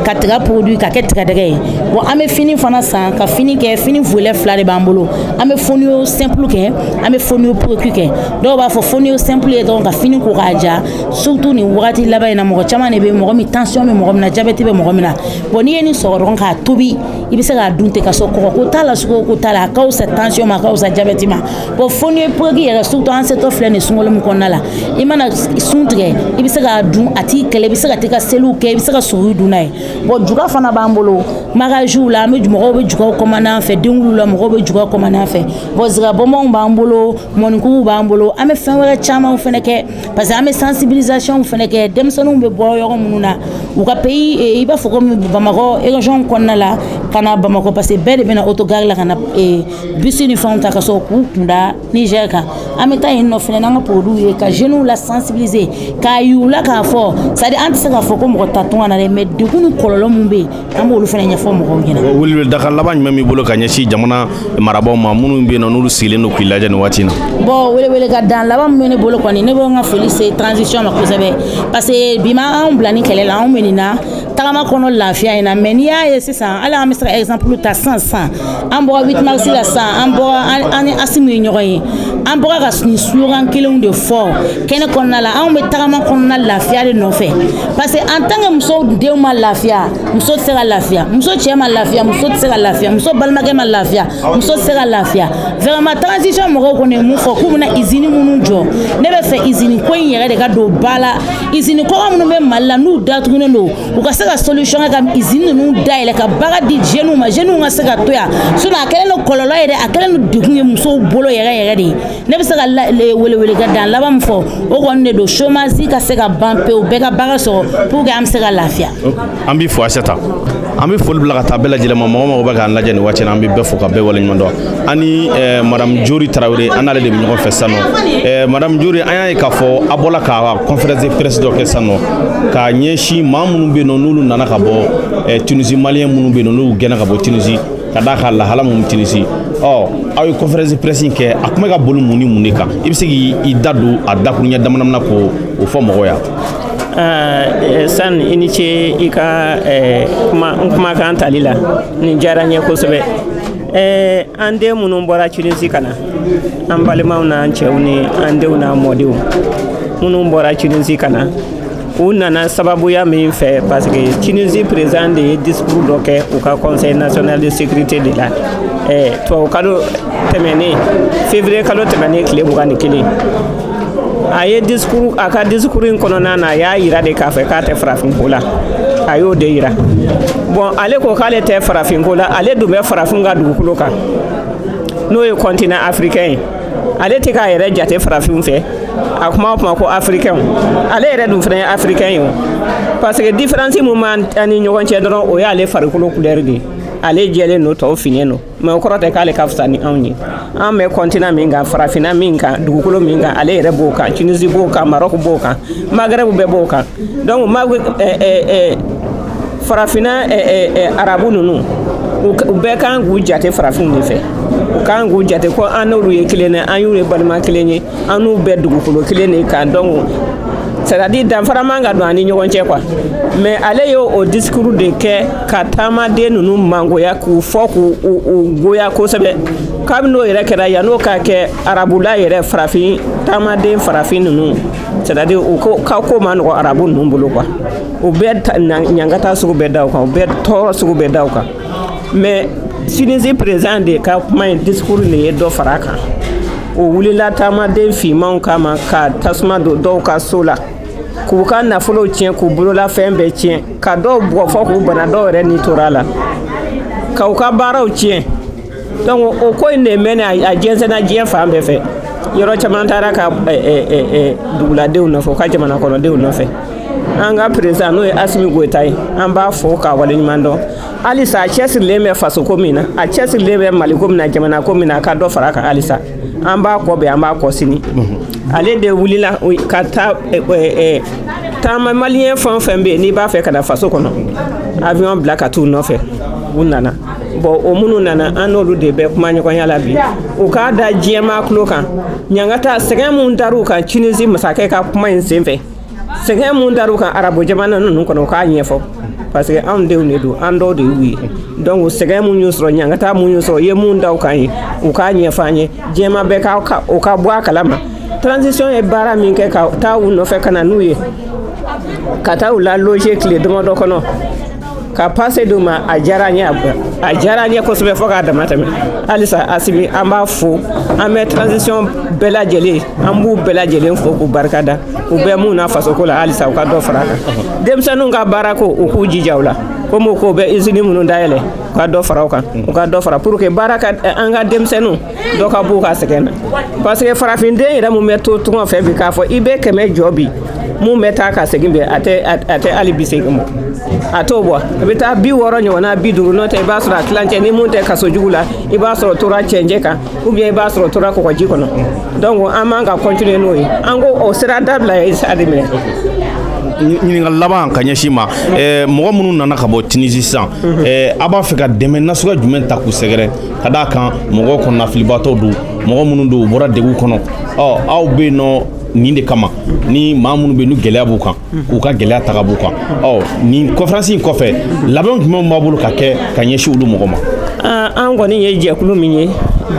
ka tiga produit ka kɛ tigadɛgɛ ye bon an bɛ fini fana san ka fini kɛ fini volet 2 de b'an bolo an bɛ fonio simple kɛ an bɛ fonio produit kɛ dɔw b'a fɔ fonio simple ye dɔrɔn ka fini ko k'a ja surtout nin wagati laban in na mɔgɔ caman de bɛ mɔgɔ min tension bɛ mɔgɔ min na diabète bɛ mɔgɔ min na bon n'i ye nin sɔrɔ dɔrɔn k'a tobi i bɛ se k'a dun ten ka sɔrɔ kɔgɔko t'a la sukaro ko t'a la a ka wusa tension ma a ka wusa diabète ma bon fonio produit yɛrɛ surtout an setɔ filɛ nin sunkalo min kɔnɔna la i mana sun tigɛ i bɛ se k'a dun a t'i kɛlɛ i bɛ se ka t'i ka seliw kɛ i bɛ se ka sogow dun n'a ye bon juga fana b'an bolo magaziw la an bɛ mɔgɔw bɛ jugaw commandé an fɛ denkudiw la mɔgɔw bɛ jugaw commandé an fɛ bon ziga bonbons b'an bolo mɔnikugu b'an bolo an bɛ fɛn wɛrɛ camanw fana kɛ parce que an bɛ sensibilisation fana kɛ denmisɛnninw bɛ bɔ yɔrɔ minnu na u ka pays i b'a fɔ komi Bamakɔ région kɔnɔna la ka na Bamakɔ parce que bɛɛ de bɛ na autogare la ka na bus ni fɛnw ta ka sɔrɔ k'u kunda Niger kan an bɛ taa yen nɔ fana n'an ka produit ye ka jeunes la sensibiliser k'a yir'u la k'a fɔ c'est à dire an tɛ se k'a fɔ ko mɔgɔ ta tunga na dɛ mais degun ni kɔlɔlɔ min bɛ yen an b'olu fana ɲɛfɔ mɔgɔw ɲɛna. Wele dakan laban jumɛn b'i bolo ka ɲɛsin jamana marabaaw ma minnu bɛ yen nɔ n'olu sigilen don k'i lajɛ nin waati in na. bon wele ka dan laban min bɛ ne bolo kɔni ne bɛ n ka foli se transition ma kosɛbɛ parce que bi ma anw bila ni kɛlɛ la anw bɛ nin na tagama kɔnɔ lafiya in na mais n'i y'a ye sisan hali an bɛ se ka exemple ta sisan an bɔra 8 mars la sisan an bɔra an ni Asimu ye ɲɔgɔn ye an bɔra ka nin slogan kelenw de fɔ kɛnɛ kɔnɔna la anw bɛ tagama kɔnɔna lafiya de nɔfɛ parce que en tant que muso denw ma lafiya muso tɛ se ka lafiya muso cɛ ma lafiya muso tɛ se ka lafiya muso balimakɛ ma lafiya muso tɛ se ka lafiya vraiment transition mɔgɔw kɔni ye mun fɔ k'u bɛna usine minnu jɔ ne bɛ fɛ usine ko in yɛrɛ de ka don ba la usine kɔgɔ minnu bɛ Mali la n'u datugulen don u ka se ka solution kɛ ka usine ninnu dayɛlɛ ka baara di jeunes ma jeunes ka se ka to yan sinon a kɛlen don kɔlɔlɔ yɛrɛ a kɛlen don degun ye musow bolo yɛrɛ de ne bɛ se ka welewele ka dan laban min fɔ o kɔni de don chômage ka se ka ban pewu bɛɛ ka baara sɔrɔ pour que an bɛ se ka lafiya. An b'i fo Aseta an bɛ foli bila ka taa bɛɛ lajɛlen ma mɔgɔ mɔgɔ bɛ k'an lajɛ nin waati in na an bɛ bɛɛ fo ka bɛɛ waleɲuman dɔn ani madame Jori Tarawele an n'ale de bɛ ɲɔgɔn fɛ sisan nɔ madame Jori an y'a ye k'a fɔ a bɔla ka conférence de presse dɔ kɛ sisan nɔ k'a ɲɛsin maa minnu bɛ yen nɔ n'olu nana ka bɔ Tunisie maliyɛn minnu bɛ yen nɔ n'olu gɛnna ka bɔ Tunisie ka d'a kan lahala minnu Tunisie aw ye conférence de presse in kɛ a kuma ka boli mun ni mun de kan i bɛ se k'i da don a dakuruɲɛ damadamana k'o fɔ mɔgɔw ye. San i ni ce i ka kumakan tali la nin diyara n ye kosɛbɛ an den minnu bɔra Tunisie ka na an balimaw n'an cɛw ni an denw n'an mɔdenw minnu bɔra Tunisie ka na u nana sababuya min fɛ parce que Tunisie président de ye discours dɔ kɛ u ka conseil national de sécurité de la tubabu kalo tɛmɛnen février kalo tɛmɛnen tile 21 a ye discours a ka discours in kɔnɔna na a y'a yira de k'a fɛ k'a tɛ farafinko la a y'o de yira bon ale ko k'ale tɛ farafinko la ale dun bɛ farafin ka dugukolo kan n'o ye continent africain ye ale tɛ k'a yɛrɛ jate farafin fɛ a kuma o kuma ko africain ale yɛrɛ dun fana ye africain ye parce que différence min b'an ni ɲɔgɔn cɛ dɔrɔn o y'ale farikolo couleur de ye ale jɛlen no tɔw finnen no mais o kɔrɔ tɛ k'ale ka fisa ni anw ye an bɛ continent min kan farafinna min kan dugukolo min kan ale yɛrɛ b'o kan Tunisie b'o kan Maroc b'o kan Maghreb bɛɛ b'o kan donc farafinna arabu ninnu u bɛɛ kan k'u jate farafinw de fɛ u kan k'u jate ko an n'olu ye kelen ye an y'u ye balima kelen ye an n'u bɛɛ dugukolo kelen de kan donc c'est-à-dire danfara man ka don an ni ɲɔgɔn cɛ quoi mais ale y'o discours de kɛ ka taamaden ninnu mangoya k'u fɔ k'u goya kosɛbɛ kabini n'o yɛrɛ kɛra yan n'o ka kɛ arabula yɛrɛ farafin taamaden farafin ninnu c'est-à-dire u ka ko ma nɔgɔ arabu ninnu bolo quoi u bɛɛ ɲangata sugu bɛɛ da u kan u bɛɛ tɔɔrɔ sugu bɛɛ da u kan mais Tunisie président de ka kuma in discours de ye dɔ fara a kan o wulila taamaden finmanw kama ka tasuma don dɔw ka so la k'u ka nafolow tiɲɛ k'u bolola fɛn bɛɛ tiɲɛ ka dɔw bugɔ fɔ k'u bana dɔw yɛrɛ ni tora la k'u ka baaraw tiɲɛ donc o ko in de mɛnɛ a jɛnsɛnna diɲɛ fan bɛɛ fɛ yɔrɔ caman taara ka duguladenw nɔfɛ u ka jamana kɔnɔdenw nɔfɛ an ka président n'o ye Asimi Goita ye an b'a fɔ k'a waleɲuman dɔn halisa a cɛsirilen bɛ fasoko min na a cɛsirilen bɛ maliko min na jamana ko min na a ka dɔ fara a kan halisa an b'a kɔ bɛn an b'a kɔ sini ale de wulila ka taa taama maliyɛn fɛn o fɛn bɛ yen n'i b'a fɛ ka na faso kɔnɔ avion bila ka t'u nɔfɛ u nana bon o minnu nana an n'olu de bɛ kuma ɲɔgɔnya la bi u k'a da diɲɛmaa tulo kan ɲangata sɛgɛn mun dar'u kan Tunisie masakɛ ka kuma in senfɛ sɛgɛn mun dar'u kan arabu jamana ninnu kɔnɔ u k'a ɲɛfɔ parce que anw denw de don an dɔw de y'u ye donc sɛgɛn mun y'u sɔrɔ ɲangata mun y'u sɔrɔ i ye mun da u kan ye u k'a ɲɛfɔ an ye diɲɛma bɛɛ o ka bɔ a kalama transition ye baara min kɛ ka taa u nɔfɛ ka na n'u ye ka taa u la loger tile damadɔ kɔnɔ ka passe d'u ma a diyara n ye kosɛbɛ fɔ k'a dama tɛmɛ halisa Asimi an b'a fo an bɛ transition bɛɛ lajɛlen an b'u bɛɛ lajɛlen fo k'u barikada u bɛ mun na fasoko la halisa u ka dɔ fara a kan denmisɛnninw ka baara ko u k'u jija o la komi u ko bɛ usine minnu dayɛlɛ u ka dɔ fara o kan u ka dɔ fara pour que baara ka an ka denmisɛnninw dɔ ka b'u ka sɛgɛn na parce que farafiden yɛrɛ mun bɛ to tunga fɛ bi k'a fɔ i bɛ 100 jɔ bi mun bɛ taa ka segin bɛ a tɛ hali 80 ma a t'o bɔ i bɛ taa 60 ɲɔgɔnna 50 n'o tɛ i b'a sɔrɔ a tilancɛ ni mun tɛ kaso jugu la i b'a sɔrɔ tora cɛncɛn kan ou bien i b'a sɔrɔ tora kɔgɔji kɔnɔ donc an man ka continuer n'o ye an ko o sira dabila ye sa de minɛ ɲininka laban ka ɲɛsin ma mɔgɔ minnu nana ka bɔ Tunisie sisan a b'a fɛ ka dɛmɛ nasuguya jumɛn ta k'u sɛgɛrɛ ka d'a kan mɔgɔw kɔnɔ nafilibaatɔ don mɔgɔ minnu don u bɔra degun kɔnɔ aw bɛ yen nɔ nin de kama ni maa minnu bɛ yen ni gɛlɛya b'u kan k'u ka gɛlɛya taga b'u kan nin conférence in kɔfɛ labɛn jumɛn b'a bolo ka kɛ ka ɲɛsin olu mɔgɔ ma. An kɔni ye jɛkulu min ye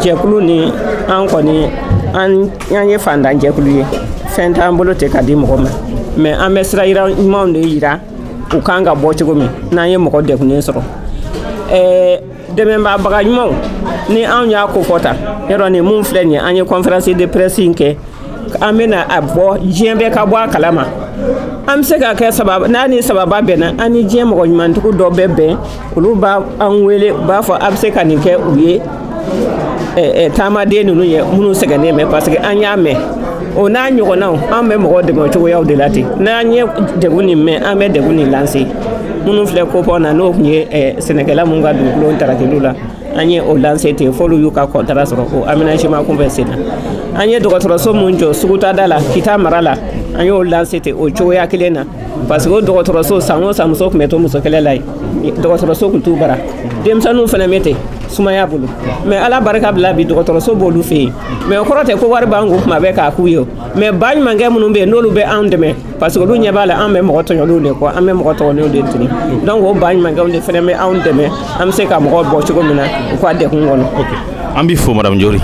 jɛkulu ni an kɔni an ye fantan jɛkulu ye fɛn t'an bolo tɛ ka di mɔgɔ ma mais an bɛ sira ɲumanw de yira u kan ka bɔ cogo min n'an ye mɔgɔ degunnen sɔrɔ dɛmɛbaga ɲumanw ni anw y'a ko fɔ tan yɔrɔ ni mun filɛ nin ye an ye conférence de presse in kɛ an bɛna a bɔ diɲɛ bɛɛ ka bɔ a kalama an bɛ se ka kɛ sababa n'a ni sababa bɛnna an ni diɲɛ mɔgɔ ɲumantigiw dɔ bɛ bɛn olu b'an wele u b'a fɔ a bɛ se ka nin kɛ u ye taamaden ninnu ye minnu sɛgɛnnen bɛ parce que an y'a mɛn o n'a ɲɔgɔnnaw an bɛ mɔgɔ dɛmɛ o cogoyaw de la ten n'an ye degun nin mɛn an bɛ degun nin lancer minnu filɛ kopɔ na n'o tun ye sɛnɛkɛla minnu ka dugukolo tarakiliw la an ye o lancer ten f'olu y'u ka contrat sɔrɔ o aménagement kun bɛ sen na an ye dɔgɔtɔrɔso mun jɔ Sugutada la Kita mara la an y'o lancer ten o cogoya kelen na parce que o dɔgɔtɔrɔso san o san muso tun bɛ to muso kɛlɛ la yen dɔgɔtɔrɔso tun t'u bara denmisɛnninw fana bɛ ten sumaya bolo mais ala barika bila bi dɔgɔtɔrɔso b'olu fɛ yen mais o kɔrɔ tɛ ko wari b'an kun tuma bɛɛ k'a k'u ye o mais ba ɲumankɛ minnu bɛ yen n'olu bɛ anw dɛmɛ parce que olu ɲɛ b'a la an bɛ mɔgɔ tɔɲɔlenw de kɔ an bɛ mɔgɔ tɔgɔlenw de tuni donc o ba ɲumankɛw de fana bɛ anw dɛmɛ an bɛ se ka mɔgɔw bɔ cogo min na u ka degun kɔnɔ. An b'i fo madame Diori.